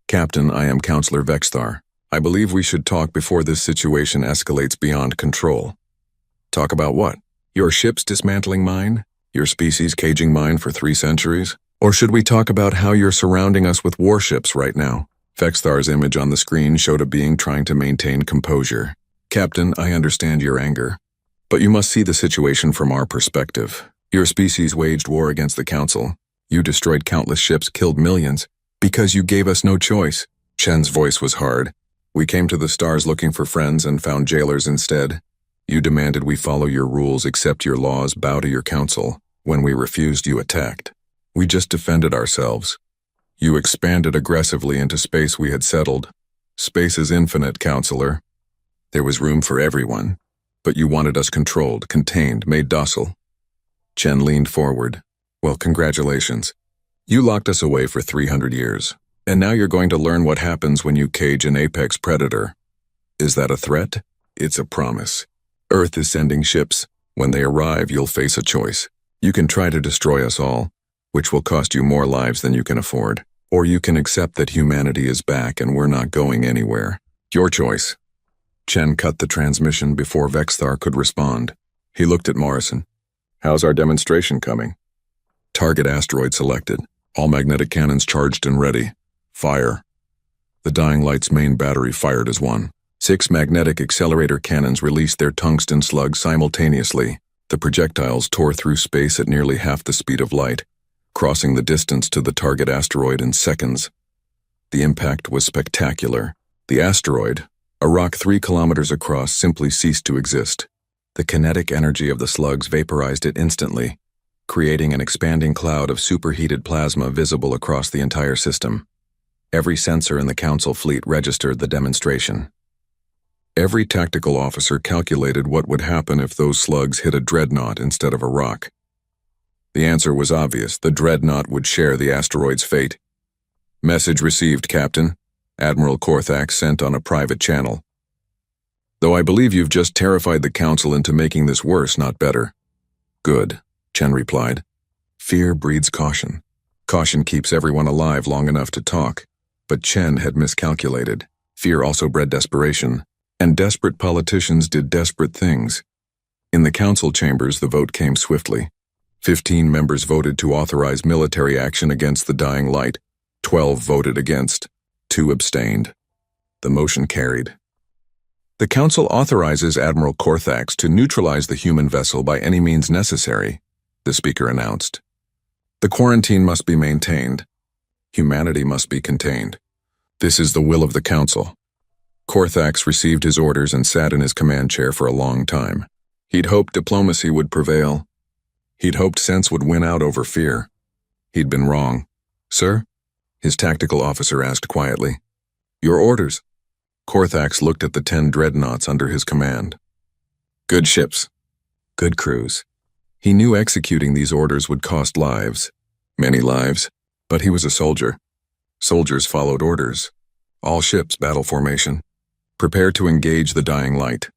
Captain, I am Counselor Vexthar. I believe we should talk before this situation escalates beyond control. Talk about what? Your ship's dismantling mine? Your species caging mine for 3 centuries? Or should we talk about how you're surrounding us with warships right now? Vexthar's image on the screen showed a being trying to maintain composure. Captain, I understand your anger, but you must see the situation from our perspective. Your species waged war against the Council. You destroyed countless ships, killed millions, because you gave us no choice. Chen's voice was hard. We came to the stars looking for friends and found jailers instead. You demanded we follow your rules, accept your laws, bow to your council. When we refused, you attacked. We just defended ourselves. You expanded aggressively into space we had settled. Space is infinite, Counselor. There was room for everyone, but you wanted us controlled, contained, made docile. Chen leaned forward. Well, congratulations. You locked us away for 300 years, and now you're going to learn what happens when you cage an apex predator. Is that a threat? It's a promise. Earth is sending ships. When they arrive, you'll face a choice. You can try to destroy us all, which will cost you more lives than you can afford, or you can accept that humanity is back and we're not going anywhere. Your choice. Chen cut the transmission before Vexthar could respond. He looked at Morrison. How's our demonstration coming? Target asteroid selected. All magnetic cannons charged and ready. Fire. The dying light's main battery fired as one. 6 magnetic accelerator cannons released their tungsten slugs simultaneously. The projectiles tore through space at nearly half the speed of light, crossing the distance to the target asteroid in seconds. The impact was spectacular. The asteroid, a rock 3 kilometers across, simply ceased to exist. The kinetic energy of the slugs vaporized it instantly, creating an expanding cloud of superheated plasma visible across the entire system. Every sensor in the Council fleet registered the demonstration. Every tactical officer calculated what would happen if those slugs hit a dreadnought instead of a rock. The answer was obvious. The dreadnought would share the asteroid's fate. Message received, Captain. Admiral Korthax sent on a private channel. Though I believe you've just terrified the Council into making this worse, not better. Good, Chen replied. Fear breeds caution. Caution keeps everyone alive long enough to talk. But Chen had miscalculated. Fear also bred desperation. And desperate politicians did desperate things. In the Council chambers, the vote came swiftly. 15 members voted to authorize military action against the dying light. 12 voted against. 2 abstained. The motion carried. The Council authorizes Admiral Korthax to neutralize the human vessel by any means necessary, the Speaker announced. The quarantine must be maintained. Humanity must be contained. This is the will of the Council. Korthax received his orders and sat in his command chair for a long time. He'd hoped diplomacy would prevail. He'd hoped sense would win out over fear. He'd been wrong. Sir? His tactical officer asked quietly. Your orders. Korthax looked at the 10 dreadnoughts under his command. Good ships. Good crews. He knew executing these orders would cost lives. Many lives. But he was a soldier. Soldiers followed orders. All ships, battle formation. Prepare to engage the dying light.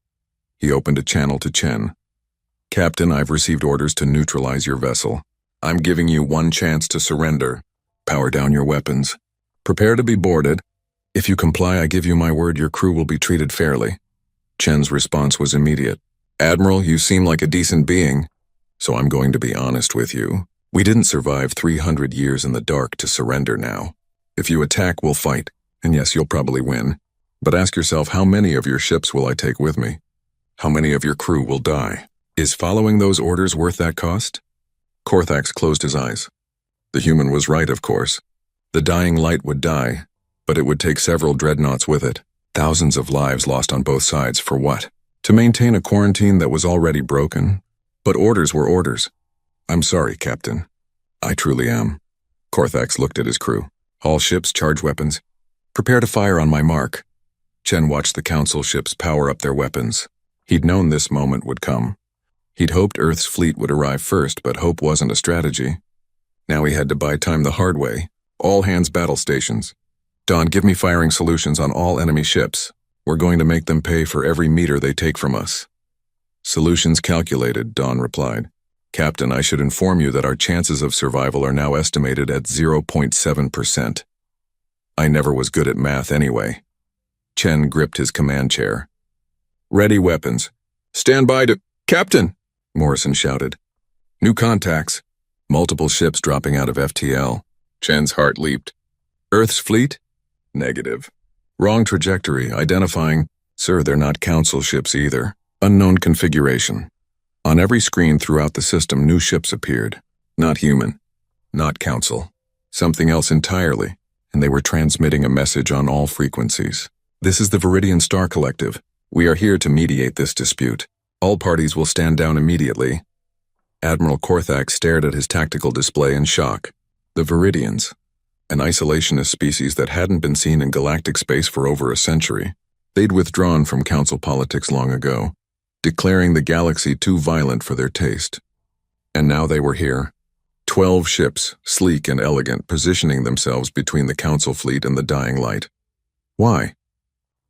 He opened a channel to Chen. Captain, I've received orders to neutralize your vessel. I'm giving you one chance to surrender. Power down your weapons. Prepare to be boarded. If you comply, I give you my word your crew will be treated fairly. Chen's response was immediate. Admiral, you seem like a decent being, so I'm going to be honest with you. We didn't survive 300 years in the dark to surrender now. If you attack, we'll fight, and yes, you'll probably win. But ask yourself, how many of your ships will I take with me? How many of your crew will die? Is following those orders worth that cost? Korthax closed his eyes. The human was right, of course. The dying light would die, but it would take several dreadnoughts with it. Thousands of lives lost on both sides, for what? To maintain a quarantine that was already broken? But orders were orders. I'm sorry, Captain. I truly am. Korthax looked at his crew. All ships charge weapons. Prepare to fire on my mark. Chen watched the Council ships power up their weapons. He'd known this moment would come. He'd hoped Earth's fleet would arrive first, but hope wasn't a strategy. Now he had to buy time the hard way. All hands battle stations. Don, give me firing solutions on all enemy ships. We're going to make them pay for every meter they take from us. Solutions calculated, Don replied. Captain, I should inform you that our chances of survival are now estimated at 0.7%. I never was good at math anyway. Chen gripped his command chair. Ready weapons. Stand by to— Captain! Morrison shouted. New contacts. Multiple ships dropping out of FTL. Chen's heart leaped. Earth's fleet? Negative. Wrong trajectory, identifying— Sir, they're not Council ships either. Unknown configuration. On every screen throughout the system, new ships appeared. Not human. Not Council. Something else entirely, and they were transmitting a message on all frequencies. This is the Viridian Star Collective. We are here to mediate this dispute. All parties will stand down immediately. Admiral Korthax stared at his tactical display in shock. The Viridians, an isolationist species that hadn't been seen in galactic space for over a century. They'd withdrawn from Council politics long ago, declaring the galaxy too violent for their taste. And now they were here. 12 ships, sleek and elegant, positioning themselves between the Council fleet and the dying light. Why?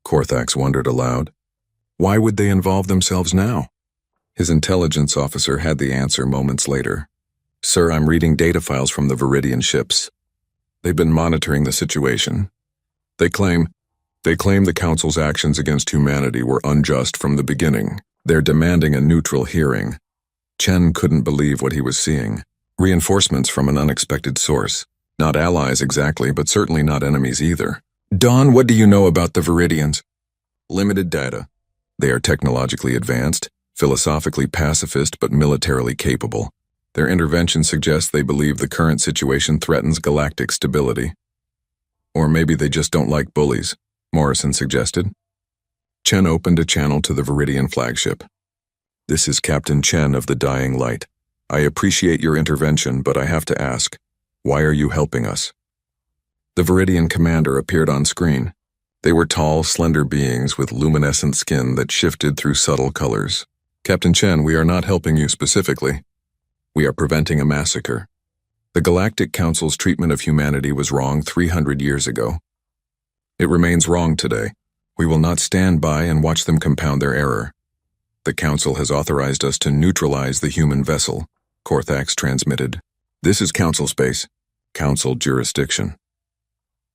Korthax wondered aloud. Why would they involve themselves now? His intelligence officer had the answer moments later. Sir, I'm reading data files from the Viridian ships. They've been monitoring the situation. They claim the Council's actions against humanity were unjust from the beginning. They're demanding a neutral hearing. Chen couldn't believe what he was seeing. Reinforcements from an unexpected source. Not allies exactly, but certainly not enemies either. Don, what do you know about the Viridians? Limited data. They are technologically advanced, philosophically pacifist, but militarily capable. Their intervention suggests they believe the current situation threatens galactic stability. Or maybe they just don't like bullies, Morrison suggested. Chen opened a channel to the Viridian flagship. This is Captain Chen of the Dying Light. I appreciate your intervention, but I have to ask, why are you helping us? The Viridian commander appeared on screen. They were tall, slender beings with luminescent skin that shifted through subtle colors. Captain Chen, we are not helping you specifically. We are preventing a massacre. The Galactic Council's treatment of humanity was wrong 300 years ago. It remains wrong today. We will not stand by and watch them compound their error. The Council has authorized us to neutralize the human vessel, Korthax transmitted. This is Council space. Council jurisdiction.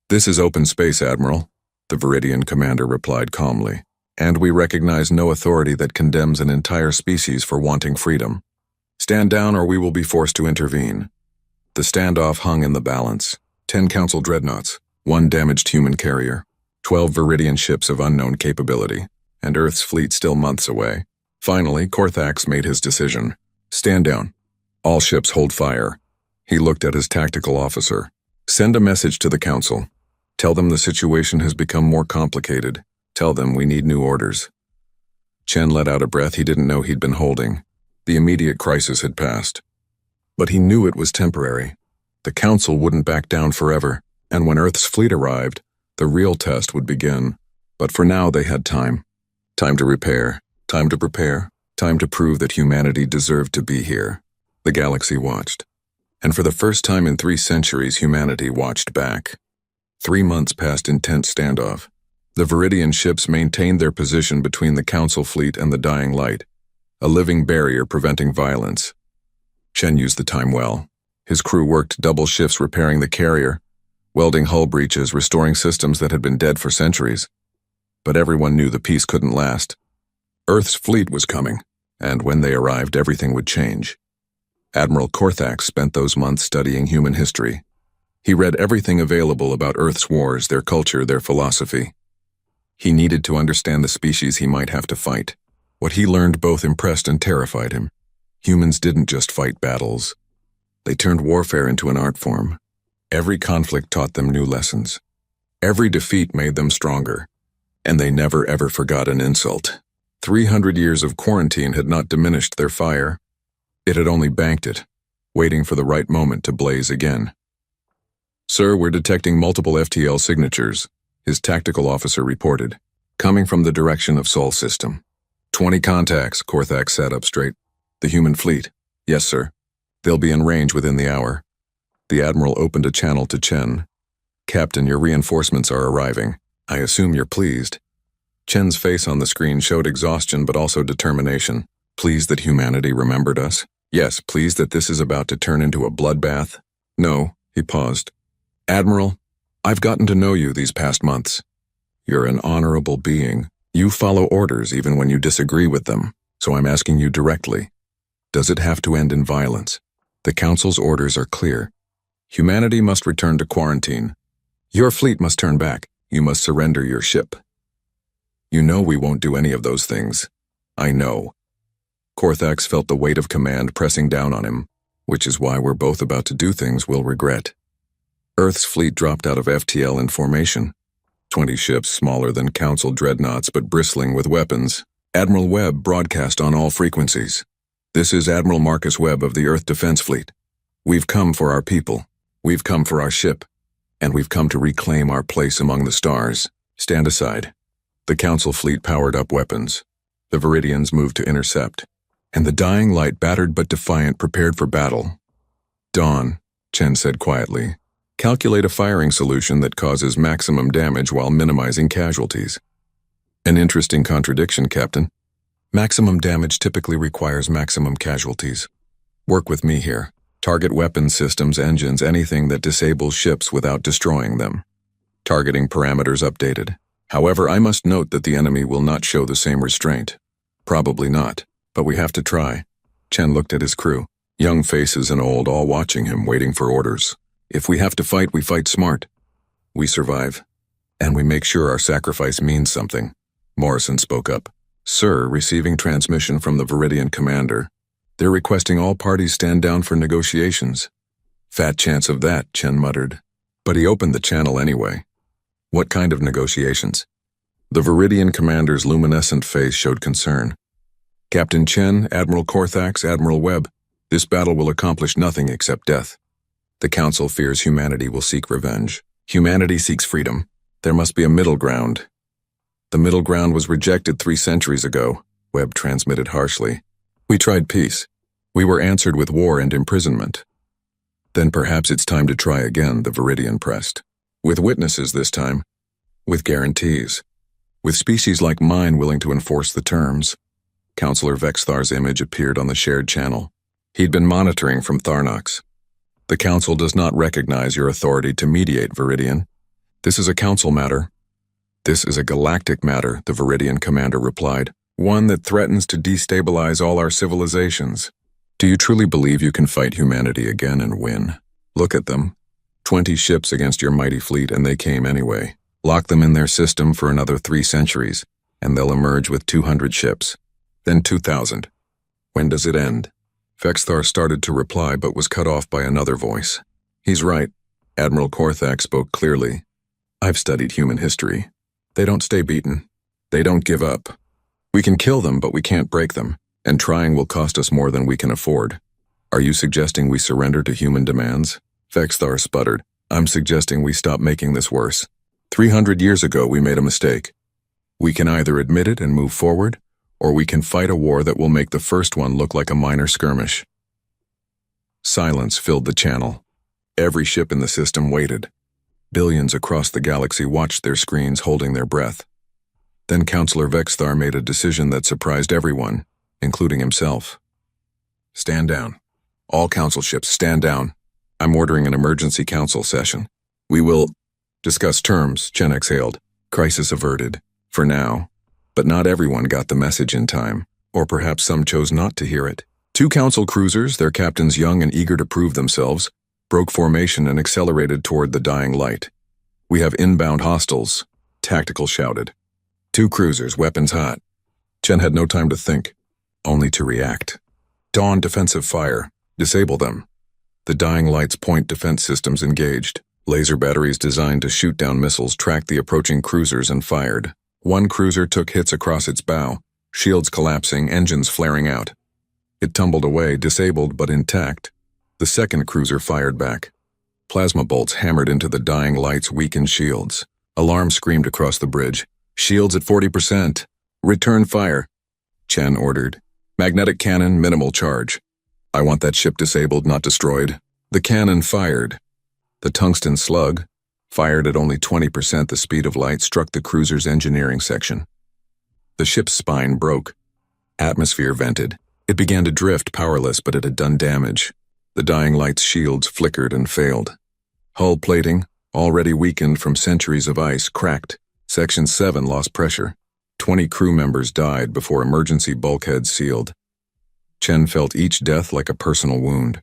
This is open space, Admiral, the Viridian commander replied calmly. And we recognize no authority that condemns an entire species for wanting freedom. Stand down or we will be forced to intervene. The standoff hung in the balance. 10 Council dreadnoughts, 1 damaged human carrier, 12 Viridian ships of unknown capability, and Earth's fleet still months away. Finally, Korthax made his decision. Stand down. All ships hold fire. He looked at his tactical officer. Send a message to the Council. Tell them the situation has become more complicated. Tell them we need new orders. Chen let out a breath he didn't know he'd been holding. The immediate crisis had passed. But he knew it was temporary. The Council wouldn't back down forever, and when Earth's fleet arrived, the real test would begin. But for now they had time. Time to repair, time to prepare, time to prove that humanity deserved to be here. The galaxy watched. And for the first time in 3 centuries, humanity watched back. 3 months past intense standoff. The Viridian ships maintained their position between the Council fleet and the dying light, a living barrier preventing violence. Chen used the time well. His crew worked double shifts repairing the carrier, welding hull breaches, restoring systems that had been dead for centuries. But everyone knew the peace couldn't last. Earth's fleet was coming, and when they arrived, everything would change. Admiral Korthax spent those months studying human history. He read everything available about Earth's wars, their culture, their philosophy. He needed to understand the species he might have to fight. What he learned both impressed and terrified him. Humans didn't just fight battles. They turned warfare into an art form. Every conflict taught them new lessons. Every defeat made them stronger. And they never ever forgot an insult. 300 years of quarantine had not diminished their fire. It had only banked it, waiting for the right moment to blaze again. "Sir, we're detecting multiple FTL signatures," his tactical officer reported, coming from the direction of Sol system. 20 contacts, Korthak sat up straight. "The human fleet." "Yes, sir. They'll be in range within the hour." The Admiral opened a channel to Chen. "Captain, your reinforcements are arriving. I assume you're pleased." Chen's face on the screen showed exhaustion but also determination. "Pleased that humanity remembered us? Yes, pleased that this is about to turn into a bloodbath? No," he paused. "Admiral, I've gotten to know you these past months. You're an honorable being. You follow orders even when you disagree with them. So I'm asking you directly. Does it have to end in violence? The Council's orders are clear. Humanity must return to quarantine. Your fleet must turn back. You must surrender your ship. You know we won't do any of those things. I know." Korthax felt the weight of command pressing down on him, which is why we're both about to do things we'll regret. Earth's fleet dropped out of FTL in formation. 20 ships smaller than Council dreadnoughts but bristling with weapons. Admiral Webb broadcast on all frequencies. "This is Admiral Marcus Webb of the Earth Defense Fleet. We've come for our people. We've come for our ship. And we've come to reclaim our place among the stars. Stand aside." The Council fleet powered up weapons. The Viridians moved to intercept. And the dying light, battered but defiant, prepared for battle. "Dawn," Chen said quietly. "Calculate a firing solution that causes maximum damage while minimizing casualties." "An interesting contradiction, Captain. Maximum damage typically requires maximum casualties. Work with me here. Target weapons systems, engines, anything that disables ships without destroying them. Targeting parameters updated. However, I must note that the enemy will not show the same restraint. Probably not, but we have to try." Chen looked at his crew. Young faces and old, all watching him, waiting for orders. "If we have to fight, we fight smart. We survive. And we make sure our sacrifice means something." Morrison spoke up. "Sir, receiving transmission from the Viridian commander. They're requesting all parties stand down for negotiations." "Fat chance of that," Chen muttered. But he opened the channel anyway. "What kind of negotiations?" The Viridian commander's luminescent face showed concern. "Captain Chen, Admiral Korthax, Admiral Webb, this battle will accomplish nothing except death. The Council fears humanity will seek revenge. Humanity seeks freedom. There must be a middle ground." "The middle ground was rejected 3 centuries ago," Webb transmitted harshly. "We tried peace. We were answered with war and imprisonment." "Then perhaps it's time to try again," the Viridian pressed. "With witnesses this time. With guarantees. With species like mine willing to enforce the terms." Counselor Vexthar's image appeared on the shared channel. He'd been monitoring from Tharnox. "The Council does not recognize your authority to mediate, Viridian. This is a Council matter." "This is a galactic matter," the Viridian commander replied. "One that threatens to destabilize all our civilizations. Do you truly believe you can fight humanity again and win? Look at them. 20 ships against your mighty fleet, and they came anyway. Lock them in their system for another 3 centuries, and they'll emerge with 200 ships. Then 2,000. When does it end?" Vexthar started to reply but was cut off by another voice. "He's right." Admiral Korthak spoke clearly. "I've studied human history. They don't stay beaten. They don't give up. We can kill them, but we can't break them, and trying will cost us more than we can afford. Are you suggesting we surrender to human demands?" Vexthar sputtered. "I'm suggesting we stop making this worse. 300 years ago we made a mistake. We can either admit it and move forward, or we can fight a war that will make the first one look like a minor skirmish." Silence filled the channel. Every ship in the system waited. Billions across the galaxy watched their screens, holding their breath. Then Counselor Vexthar made a decision that surprised everyone, including himself. "Stand down. All Council ships, stand down. I'm ordering an emergency Council session. We will discuss terms," Chen exhaled. "Crisis averted. For now." But not everyone got the message in time, or perhaps some chose not to hear it. 2 Council cruisers, their captains young and eager to prove themselves, broke formation and accelerated toward the dying light. "We have inbound hostiles," Tactical shouted. 2 cruisers, weapons hot. Chen had no time to think, only to react. Dawn defensive fire. Disable them. The dying light's point defense systems engaged. Laser batteries designed to shoot down missiles tracked the approaching cruisers and fired. One cruiser took hits across its bow, shields collapsing, engines flaring out. It tumbled away, disabled but intact. The second cruiser fired back. Plasma bolts hammered into the dying light's weakened shields. Alarm screamed across the bridge. Shields at 40%. Return fire. Chen ordered. Magnetic cannon, minimal charge. I want that ship disabled, not destroyed. The cannon fired. The tungsten slug, fired at only 20% the speed of light, struck the cruiser's engineering section. The ship's spine broke. Atmosphere vented. It began to drift, powerless, but it had done damage. The dying light's shields flickered and failed. Hull plating, already weakened from centuries of ice, cracked. Section 7 lost pressure. 20 crew members died before emergency bulkheads sealed. Chen felt each death like a personal wound.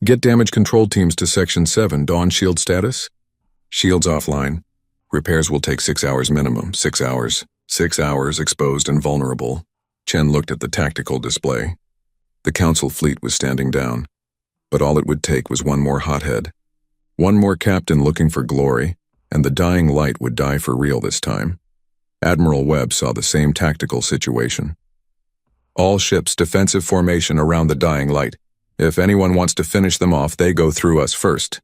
Get damage control teams to Section 7. Dawn shield status? Shields offline. Repairs will take 6 hours minimum. 6 hours. 6 hours exposed and vulnerable. Chen looked at the tactical display. The Council fleet was standing down. But all it would take was one more hothead. One more captain looking for glory, and the dying light would die for real this time. Admiral Webb saw the same tactical situation. All ships defensive formation around the dying light. If anyone wants to finish them off, they go through us first.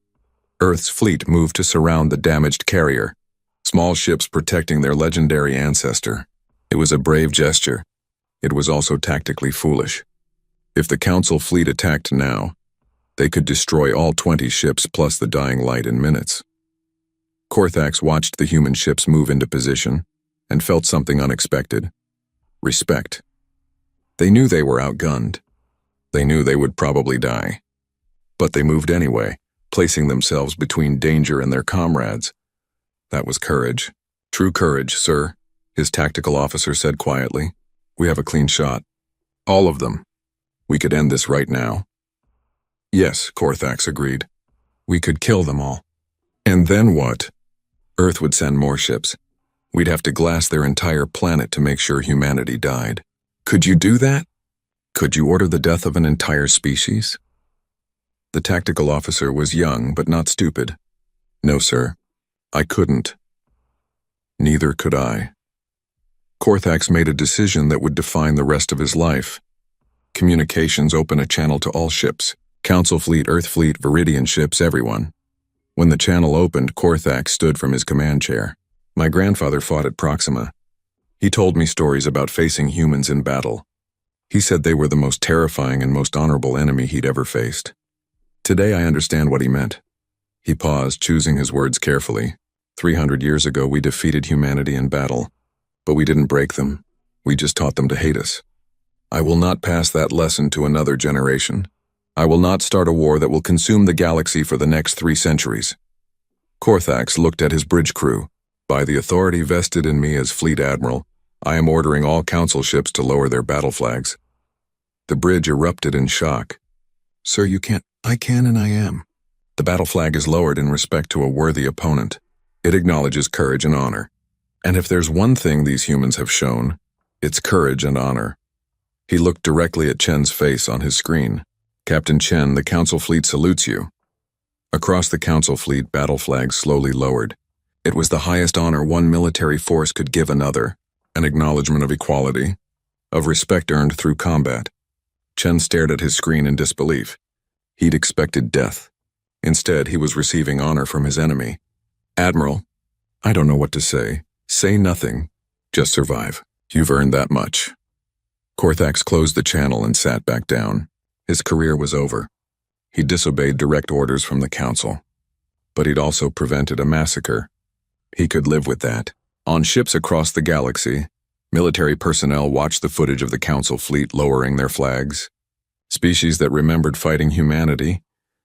Earth's fleet moved to surround the damaged carrier, small ships protecting their legendary ancestor. It was a brave gesture. It was also tactically foolish. If the Council fleet attacked now, they could destroy all 20 ships plus the dying light in minutes. Korthax watched the human ships move into position and felt something unexpected. Respect. They knew they were outgunned. They knew they would probably die. But they moved anyway, placing themselves between danger and their comrades. That was courage. True courage, sir, his tactical officer said quietly. We have a clean shot. All of them. We could end this right now. Yes, Korthax agreed. We could kill them all. And then what? Earth would send more ships. We'd have to glass their entire planet to make sure humanity died. Could you do that? Could you order the death of an entire species? The tactical officer was young, but not stupid. No, sir. I couldn't. Neither could I. Korthax made a decision that would define the rest of his life. Communications open a channel to all ships. Council fleet, Earth fleet, Viridian ships, everyone. When the channel opened, Korthax stood from his command chair. My grandfather fought at Proxima. He told me stories about facing humans in battle. He said they were the most terrifying and most honorable enemy he'd ever faced. Today I understand what he meant. He paused, choosing his words carefully. 300 years ago we defeated humanity in battle, but we didn't break them. We just taught them to hate us. I will not pass that lesson to another generation. I will not start a war that will consume the galaxy for the next 3 centuries. Korthax looked at his bridge crew. By the authority vested in me as Fleet Admiral, I am ordering all Council ships to lower their battle flags. The bridge erupted in shock. Sir, you can't. I can and I am. The battle flag is lowered in respect to a worthy opponent. It acknowledges courage and honor. And if there's one thing these humans have shown, it's courage and honor. He looked directly at Chen's face on his screen. Captain Chen, the Council fleet salutes you. Across the Council fleet, battle flags slowly lowered. It was the highest honor one military force could give another, an acknowledgement of equality, of respect earned through combat. Chen stared at his screen in disbelief. He'd expected death. Instead, he was receiving honor from his enemy. Admiral, I don't know what to say. Say nothing. Just survive. You've earned that much. Korthax closed the channel and sat back down. His career was over. He disobeyed direct orders from the Council. But he'd also prevented a massacre. He could live with that. On ships across the galaxy, military personnel watched the footage of the Council fleet lowering their flags. Species that remembered fighting humanity,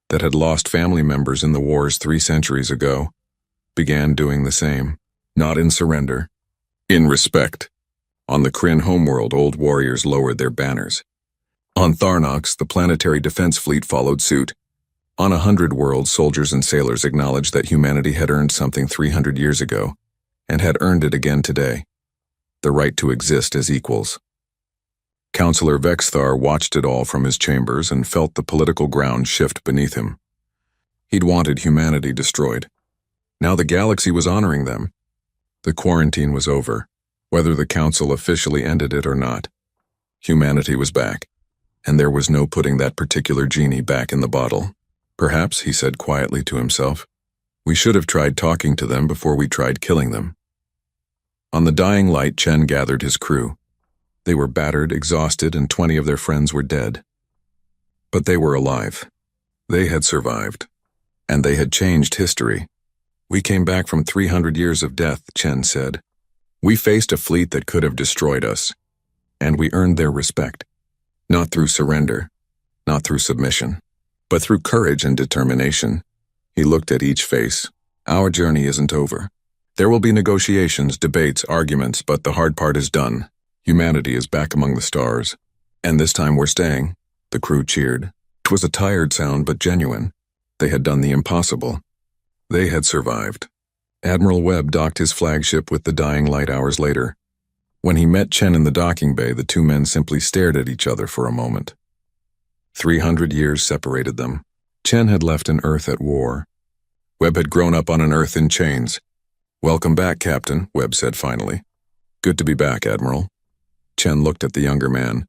that had lost family members in the wars 3 centuries ago, began doing the same. Not in surrender, in respect. On the Kryn homeworld, old warriors lowered their banners. On Tharnox, the planetary defense fleet followed suit. On 100 worlds, soldiers and sailors acknowledged that humanity had earned something 300 years ago, and had earned it again today. the right to exist as equals. Councillor Vexthar watched it all from his chambers and felt the political ground shift beneath him. He'd wanted humanity destroyed. Now the galaxy was honoring them. The quarantine was over, whether the council officially ended it or not. Humanity was back, and there was no putting that particular genie back in the bottle. Perhaps, he said quietly to himself, we should have tried talking to them before we tried killing them. On the dying light, Chen gathered his crew. They were battered, exhausted, and 20 of their friends were dead. But they were alive. They had survived. And they had changed history. We came back from 300 years of death, Chen said. We faced a fleet that could have destroyed us. And we earned their respect. Not through surrender, not through submission, but through courage and determination. He looked at each face. Our journey isn't over. There will be negotiations, debates, arguments, but the hard part is done. Humanity is back among the stars. And this time we're staying. The crew cheered. It was a tired sound, but genuine. They had done the impossible. They had survived. Admiral Webb docked his flagship with the dying light hours later. When he met Chen in the docking bay, the two men simply stared at each other for a moment. 300 years separated them. Chen had left an Earth at war. Webb had grown up on an Earth in chains. Welcome back, Captain, Webb said finally. Good to be back, Admiral. Chen looked at the younger man.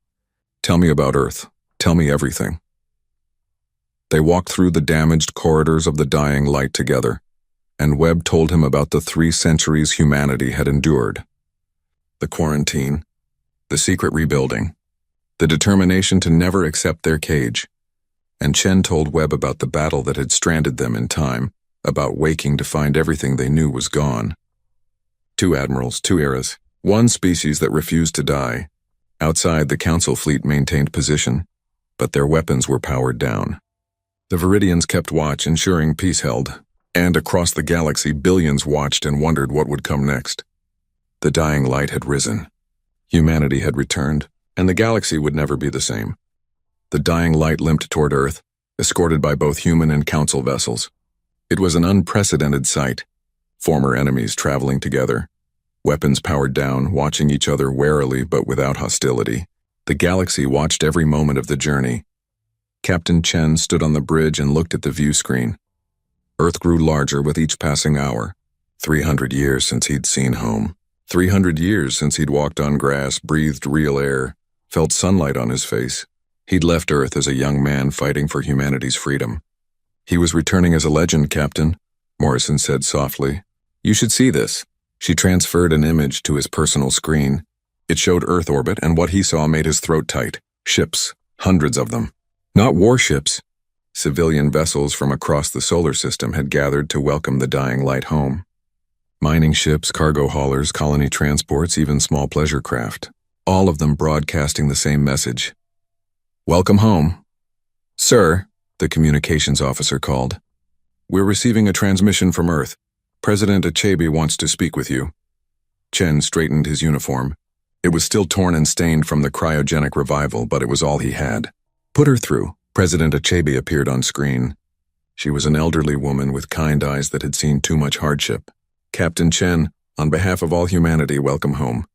Tell me about Earth. Tell me everything. They walked through the damaged corridors of the dying light together, and Webb told him about the 3 centuries humanity had endured. The quarantine, the secret rebuilding, the determination to never accept their cage. And Chen told Webb about the battle that had stranded them in time, about waking to find everything they knew was gone. 2 admirals, 2 eras, 1 species that refused to die. Outside, the council fleet maintained position, but their weapons were powered down. The Viridians kept watch, ensuring peace held, and across the galaxy, billions watched and wondered what would come next. The dying light had risen. Humanity had returned, and the galaxy would never be the same. The dying light limped toward Earth, escorted by both human and council vessels. It was an unprecedented sight. Former enemies traveling together, weapons powered down, watching each other warily but without hostility. The galaxy watched every moment of the journey. Captain Chen stood on the bridge and looked at the view screen. Earth grew larger with each passing hour. 300 years since he'd seen home. 300 years since he'd walked on grass, breathed real air, felt sunlight on his face. He'd left Earth as a young man fighting for humanity's freedom. He was returning as a legend, Captain, Morrison said softly. You should see this. She transferred an image to his personal screen. It showed Earth orbit, and what he saw made his throat tight. Ships, hundreds of them. Not warships. Civilian vessels from across the solar system had gathered to welcome the dying light home. Mining ships, cargo haulers, colony transports, even small pleasure craft. All of them broadcasting the same message. Welcome home. Sir, the communications officer called. We're receiving a transmission from Earth. President Achebe wants to speak with you. Chen straightened his uniform. It was still torn and stained from the cryogenic revival, but it was all he had. Put her through. President Achebe appeared on screen. She was an elderly woman with kind eyes that had seen too much hardship. Captain Chen, on behalf of all humanity, welcome home.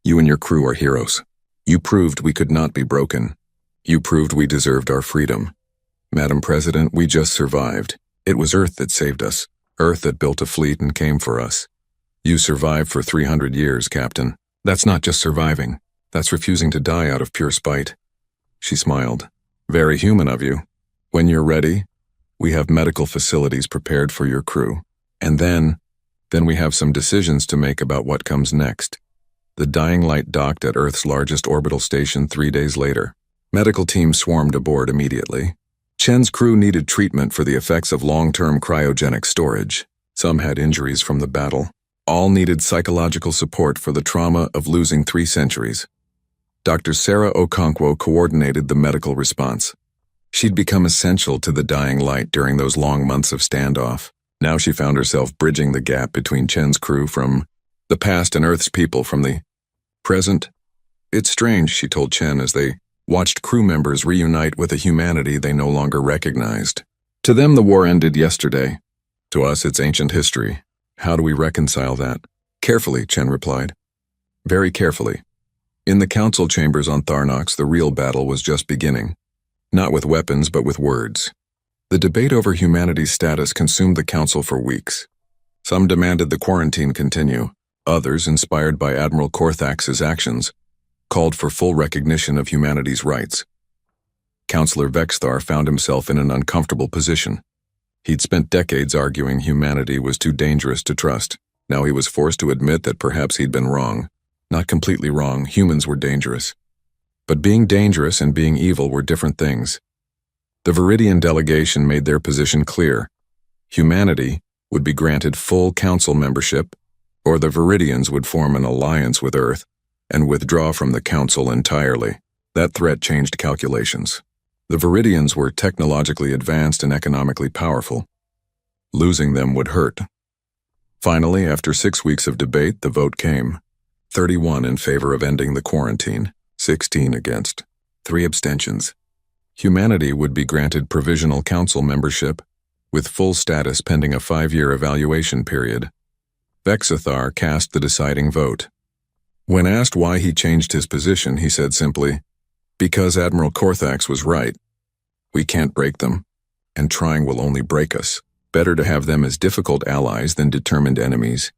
You and your crew are heroes. You proved we could not be broken. You proved we deserved our freedom. Madam President, we just survived. It was Earth that saved us. Earth that built a fleet and came for us. You survived for 300 years, Captain. That's not just surviving. That's refusing to die out of pure spite. She smiled. Very human of you. When you're ready, we have medical facilities prepared for your crew. And then we have some decisions to make about what comes next. The dying light docked at Earth's largest orbital station 3 days later. Medical teams swarmed aboard immediately. Chen's crew needed treatment for the effects of long-term cryogenic storage. Some had injuries from the battle. All needed psychological support for the trauma of losing 3 centuries. Dr. Sarah Okonkwo coordinated the medical response. She'd become essential to the dying light during those long months of standoff. Now she found herself bridging the gap between Chen's crew from the past and Earth's people from the present. It's strange, she told Chen as they watched crew members reunite with a humanity they no longer recognized. To them, the war ended yesterday. To us, it's ancient history. How do we reconcile that? Carefully, Chen replied. very carefully. In the council chambers on Tharnox, the real battle was just beginning. Not with weapons, but with words. The debate over humanity's status consumed the council for weeks. Some demanded the quarantine continue. Others, inspired by Admiral Korthax's actions, called for full recognition of humanity's rights. Councillor Vexthar found himself in an uncomfortable position. He'd spent decades arguing humanity was too dangerous to trust. Now he was forced to admit that perhaps he'd been wrong. Not completely wrong, humans were dangerous. But being dangerous and being evil were different things. The Viridian delegation made their position clear. Humanity would be granted full council membership, or the Viridians would form an alliance with Earth and withdraw from the council entirely. That threat changed calculations. The Viridians were technologically advanced and economically powerful. Losing them would hurt. Finally, after 6 weeks of debate, the vote came. 31 in favor of ending the quarantine, 16 against, 3 abstentions. Humanity would be granted provisional council membership, with full status pending a 5-year evaluation period. Vexthar cast the deciding vote. When asked why he changed his position, he said simply, "Because Admiral Korthax was right. We can't break them, and trying will only break us. Better to have them as difficult allies than determined enemies."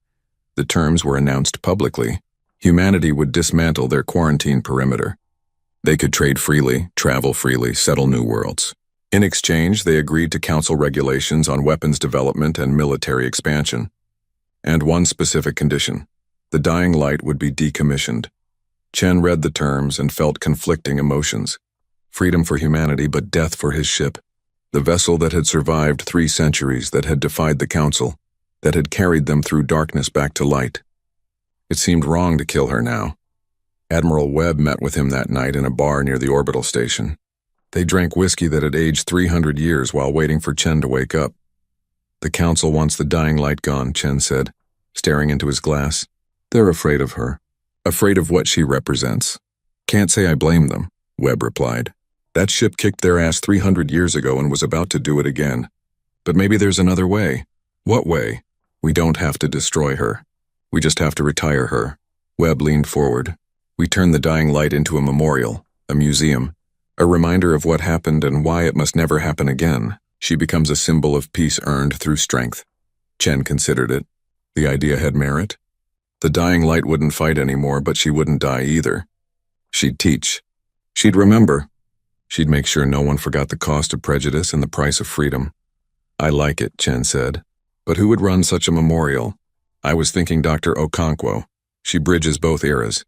The terms were announced publicly. Humanity would dismantle their quarantine perimeter. They could trade freely, travel freely, settle new worlds. In exchange, they agreed to council regulations on weapons development and military expansion. And one specific condition: the Dying Light would be decommissioned. Chen read the terms and felt conflicting emotions. Freedom for humanity, but death for his ship. The vessel that had survived 3 centuries, that had defied the council, that had carried them through darkness back to light. It seemed wrong to kill her now. Admiral Webb met with him that night in a bar near the orbital station. They drank whiskey that had aged 300 years while waiting for Chen to wake up. "The council wants the Dying Light gone," Chen said, staring into his glass. "They're afraid of her. Afraid of what she represents." "Can't say I blame them," Webb replied. "That ship kicked their ass 300 years ago and was about to do it again. But maybe there's another way." "What way?" "We don't have to destroy her. We just have to retire her." Webb leaned forward. "We turn the Dying Light into a memorial, a museum, a reminder of what happened and why it must never happen again. She becomes a symbol of peace earned through strength." Chen considered it. The idea had merit. The Dying Light wouldn't fight anymore, but she wouldn't die either. She'd teach. She'd remember. She'd make sure no one forgot the cost of prejudice and the price of freedom. "I like it," Chen said. "But who would run such a memorial?" "I was thinking Dr. Okonkwo. She bridges both eras.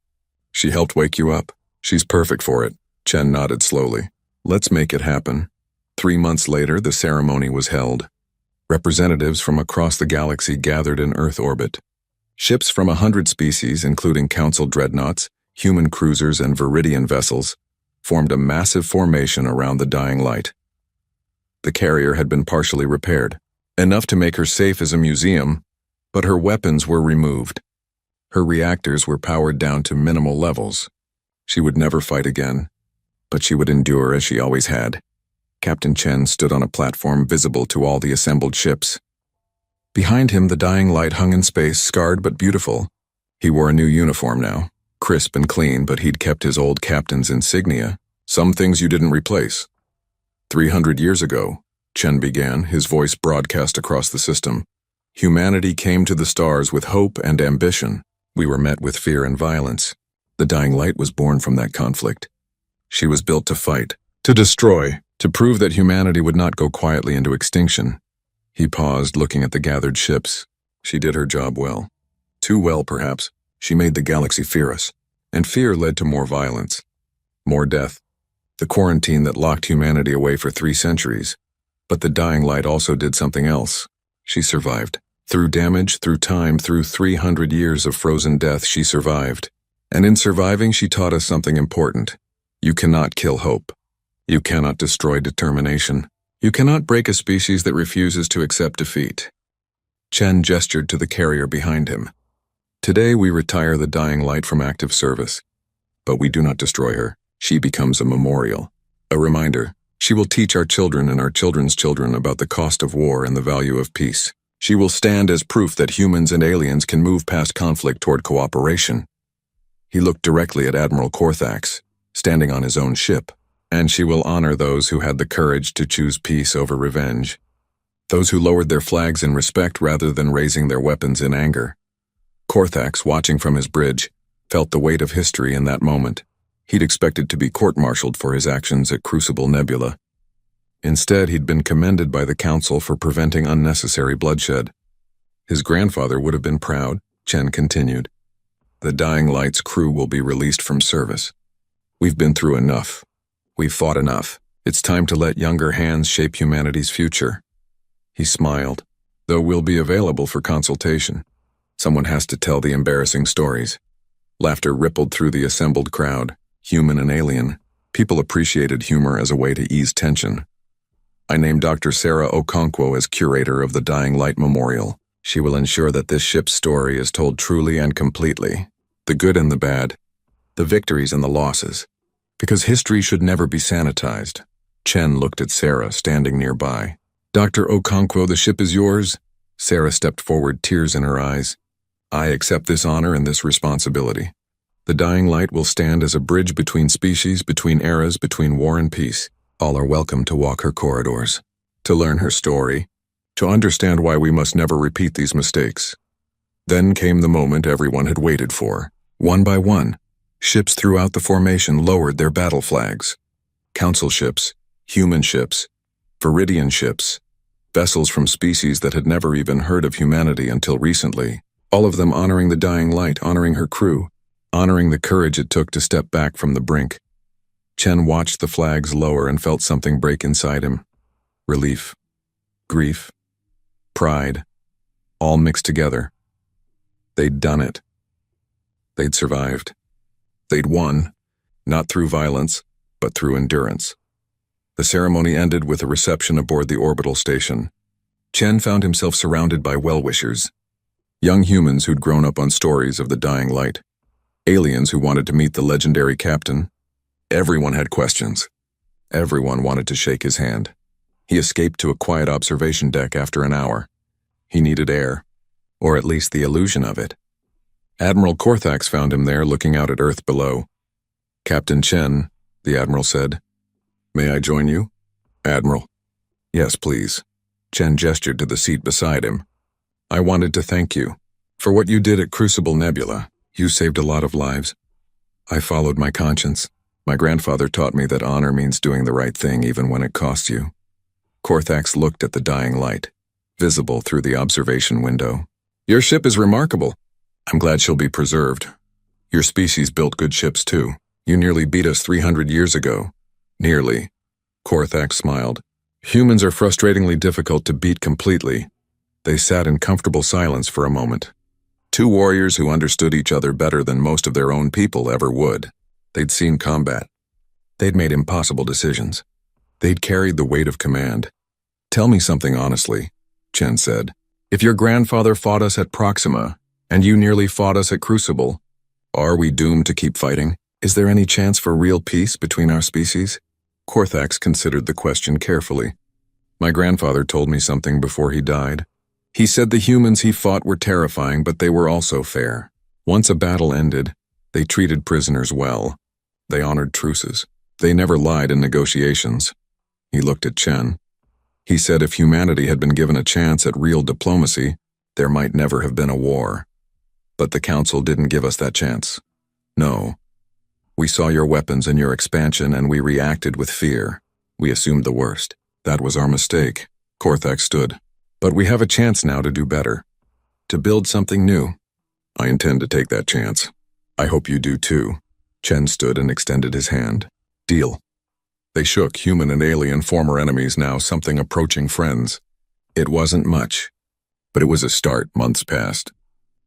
She helped wake you up. She's perfect for it." Chen nodded slowly. "Let's make it happen." 3 months later, the ceremony was held. Representatives from across the galaxy gathered in Earth orbit. Ships from 100 species, including council dreadnoughts, human cruisers, and Viridian vessels, formed a massive formation around the Dying Light. The carrier had been partially repaired, enough to make her safe as a museum, but her weapons were removed. Her reactors were powered down to minimal levels. She would never fight again, but she would endure as she always had. Captain Chen stood on a platform visible to all the assembled ships. Behind him, the Dying Light hung in space, scarred but beautiful. He wore a new uniform now, crisp and clean, but he'd kept his old captain's insignia. "Some things you didn't replace." 300 years ago, Chen began, his voice broadcast across the system. "Humanity came to the stars with hope and ambition. We were met with fear and violence. The Dying Light was born from that conflict. She was built to fight, to destroy, to prove that humanity would not go quietly into extinction." He paused, looking at the gathered ships. "She did her job well. Too well, perhaps. She made the galaxy fear us. And fear led to more violence. More death. The quarantine that locked humanity away for 3 centuries. But the Dying Light also did something else. She survived. Through damage, through time, through 300 years of frozen death, she survived. And in surviving, she taught us something important. You cannot kill hope. You cannot destroy determination. You cannot break a species that refuses to accept defeat." Chen gestured to the carrier behind him. "Today we retire the Dying Light from active service. But we do not destroy her. She becomes a memorial. A reminder. She will teach our children and our children's children about the cost of war and the value of peace. She will stand as proof that humans and aliens can move past conflict toward cooperation." He looked directly at Admiral Korthax, standing on his own ship. And she will honor those who had the courage to choose peace over revenge. Those who lowered their flags in respect rather than raising their weapons in anger. Korthax, watching from his bridge, felt the weight of history in that moment. He'd expected to be court-martialed for his actions at Crucible Nebula. Instead, he'd been commended by the Council for preventing unnecessary bloodshed. His grandfather would have been proud, Chen continued. The Dying Light's crew will be released from service. We've been through enough. We've fought enough. It's time to let younger hands shape humanity's future. He smiled. Though we'll be available for consultation. Someone has to tell the embarrassing stories. Laughter rippled through the assembled crowd, human and alien. People appreciated humor as a way to ease tension. I named Dr. Sarah Okonkwo as curator of the Dying Light Memorial. She will ensure that this ship's story is told truly and completely. The good and the bad. The victories and the losses. Because history should never be sanitized. Chen looked at Sarah, standing nearby. Dr. Okonkwo, the ship is yours. Sarah stepped forward, tears in her eyes. I accept this honor and this responsibility. The Dying Light will stand as a bridge between species, between eras, between war and peace. All are welcome to walk her corridors, to learn her story, to understand why we must never repeat these mistakes. Then came the moment everyone had waited for. One by one, ships throughout the formation lowered their battle flags. Council ships, human ships, Viridian ships, vessels from species that had never even heard of humanity until recently, all of them honoring the Dying Light, honoring her crew, honoring the courage it took to step back from the brink. Chen watched the flags lower and felt something break inside him. Relief, grief, pride, all mixed together. They'd done it. They'd survived. They'd won, not through violence, but through endurance. The ceremony ended with a reception aboard the orbital station. Chen found himself surrounded by well-wishers. Young humans who'd grown up on stories of the Dying Light. Aliens who wanted to meet the legendary captain. Everyone had questions. Everyone wanted to shake his hand. He escaped to a quiet observation deck after an hour. He needed air, or at least the illusion of it. Admiral Korthax found him there looking out at Earth below. Captain Chen, the Admiral said. May I join you? Admiral. Yes, please. Chen gestured to the seat beside him. I wanted to thank you for what you did at Crucible Nebula. You saved a lot of lives. I followed my conscience. My grandfather taught me that honor means doing the right thing even when it costs you. Korthax looked at the Dying Light, visible through the observation window. Your ship is remarkable. I'm glad she'll be preserved. Your species built good ships too. You nearly beat us 300 years ago. Nearly. Korthax smiled. Humans are frustratingly difficult to beat completely. They sat in comfortable silence for a moment. Two warriors who understood each other better than most of their own people ever would. They'd seen combat. They'd made impossible decisions. They'd carried the weight of command. Tell me something honestly, Chen said. If your grandfather fought us at Proxima, and you nearly fought us at Crucible, are we doomed to keep fighting? Is there any chance for real peace between our species? Korthax considered the question carefully. My grandfather told me something before he died. He said the humans he fought were terrifying, but they were also fair. Once a battle ended, they treated prisoners well. They honored truces. They never lied in negotiations. He looked at Chen. He said if humanity had been given a chance at real diplomacy, there might never have been a war. But the Council didn't give us that chance. No. We saw your weapons and your expansion, and we reacted with fear. We assumed the worst. That was our mistake. Korthax stood. But we have a chance now to do better. To build something new. I intend to take that chance. I hope you do too. Chen stood and extended his hand. Deal. They shook, human and alien, former enemies, now something approaching friends. It wasn't much, but it was a start. Months passed.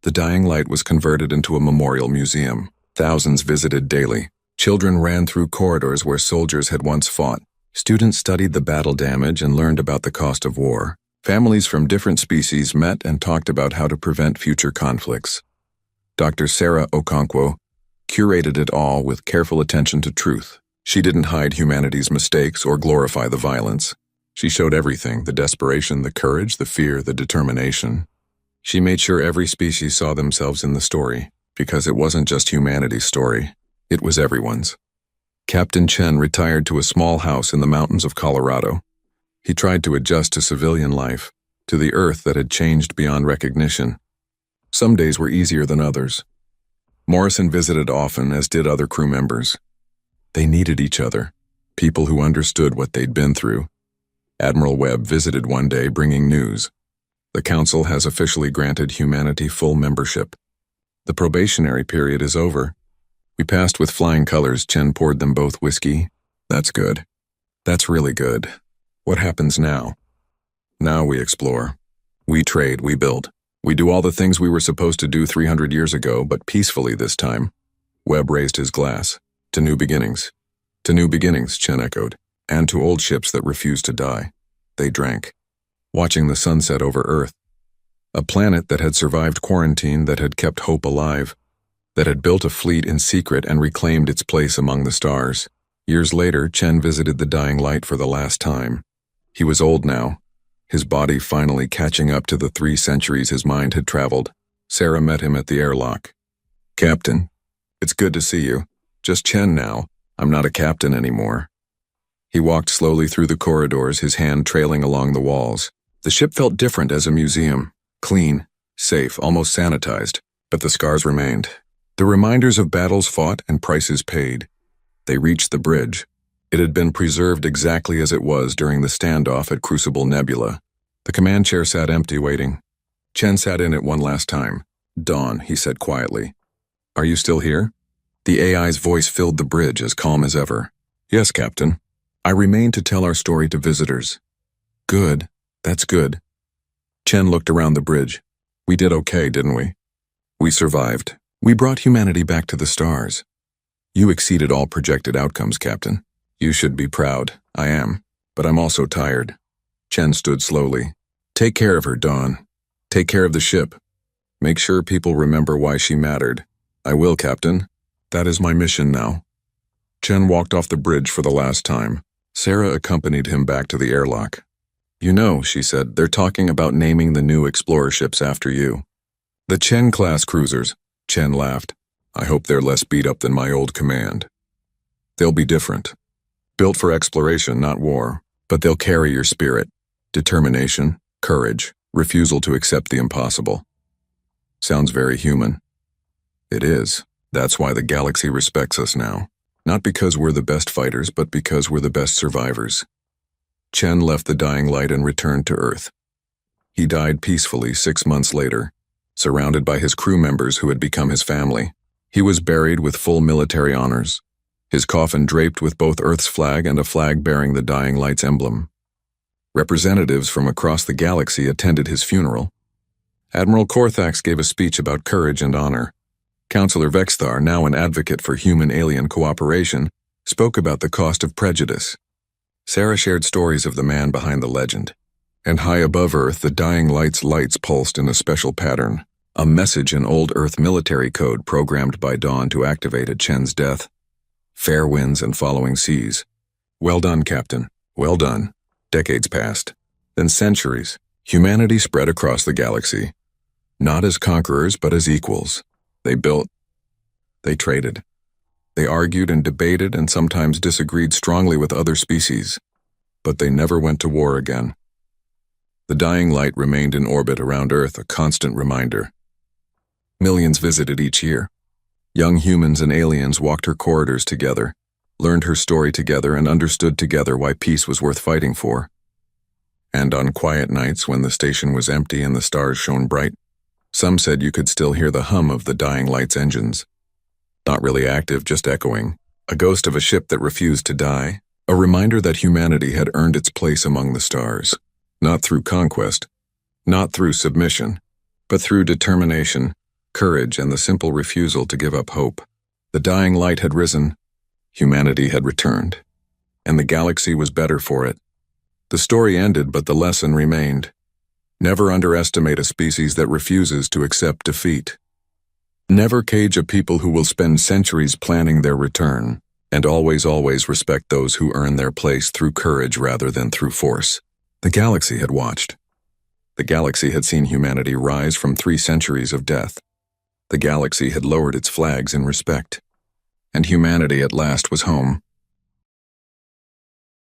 The Dying Light was converted into a memorial museum. Thousands visited daily. Children ran through corridors where soldiers had once fought. Students studied the battle damage and learned about the cost of war. Families from different species met and talked about how to prevent future conflicts. Dr. Sarah Okonkwo curated it all with careful attention to truth. She didn't hide humanity's mistakes or glorify the violence. She showed everything, the desperation, the courage, the fear, the determination. She made sure every species saw themselves in the story. because it wasn't just humanity's story, it was everyone's. Captain Chen retired to a small house in the mountains of Colorado. He tried to adjust to civilian life, to the earth that had changed beyond recognition. Some days were easier than others. Morrison visited often, as did other crew members. They needed each other, people who understood what they'd been through. Admiral Webb visited one day bringing news. The Council has officially granted humanity full membership. The probationary period is over. We passed with flying colors. Chen poured them both whiskey. That's good. That's really good. What happens now? Now we explore. We trade, we build. We do all the things we were supposed to do 300 years ago, but peacefully this time. Webb raised his glass. To new beginnings. To new beginnings, Chen echoed. And to old ships that refuse to die. They drank, watching the sunset over Earth. A planet that had survived quarantine, that had kept hope alive, that had built a fleet in secret and reclaimed its place among the stars. Years later, Chen visited the dying light for the last time. He was old now, his body finally catching up to the 3 centuries his mind had traveled. Sarah met him at the airlock. Captain, it's good to see you. Just Chen now. I'm not a captain anymore. He walked slowly through the corridors, his hand trailing along the walls. The ship felt different as a museum. Clean, safe, almost sanitized. But the scars remained. The reminders of battles fought and prices paid. They reached the bridge. It had been preserved exactly as it was during the standoff at Crucible Nebula. The command chair sat empty, waiting. Chen sat in it one last time. Dawn, he said quietly. Are you still here? The AI's voice filled the bridge, as calm as ever. Yes, Captain. I remain to tell our story to visitors. Good. That's good. Chen looked around the bridge. We did okay, didn't we? We survived. We brought humanity back to the stars. You exceeded all projected outcomes, Captain. You should be proud. I am. But I'm also tired. Chen stood slowly. Take care of her, Dawn. Take care of the ship. Make sure people remember why she mattered. I will, Captain. That is my mission now. Chen walked off the bridge for the last time. Sarah accompanied him back to the airlock. You know, she said, they're talking about naming the new explorer ships after you. The Chen-class cruisers. Chen laughed. I hope they're less beat up than my old command. They'll be different. Built for exploration, not war. But they'll carry your spirit. Determination, courage, refusal to accept the impossible. Sounds very human. It is. That's why the galaxy respects us now. Not because we're the best fighters, but because we're the best survivors. Chen left the dying light and returned to Earth. He died peacefully 6 months later, surrounded by his crew members who had become his family. He was buried with full military honors, his coffin draped with both Earth's flag and a flag bearing the dying light's emblem. Representatives from across the galaxy attended his funeral. Admiral Korthax gave a speech about courage and honor. Counselor Vexthar, now an advocate for human-alien cooperation, spoke about the cost of prejudice. Sarah shared stories of the man behind the legend. And high above Earth, the dying light's lights pulsed in a special pattern, a message in old Earth military code programmed by Dawn to activate at Chen's death. Fair winds and following seas. Well done, Captain. Well done. Decades passed. Then centuries. Humanity spread across the galaxy. Not as conquerors, but as equals. They built. They traded. They argued and debated and sometimes disagreed strongly with other species. But they never went to war again. The dying light remained in orbit around Earth, a constant reminder. Millions visited each year. Young humans and aliens walked her corridors together, learned her story together, and understood together why peace was worth fighting for. And on quiet nights when the station was empty and the stars shone bright, some said you could still hear the hum of the dying light's engines. Not really active, just echoing. A ghost of a ship that refused to die. A reminder that humanity had earned its place among the stars. Not through conquest, not through submission, but through determination, courage, and the simple refusal to give up hope. The dying light had risen, humanity had returned, and the galaxy was better for it. The story ended, but the lesson remained. Never underestimate a species that refuses to accept defeat. Never cage a people who will spend centuries planning their return, and always respect those who earn their place through courage rather than through force. The galaxy had watched. The galaxy had seen humanity rise from 3 centuries of death. The galaxy had lowered its flags in respect. And humanity at last was home.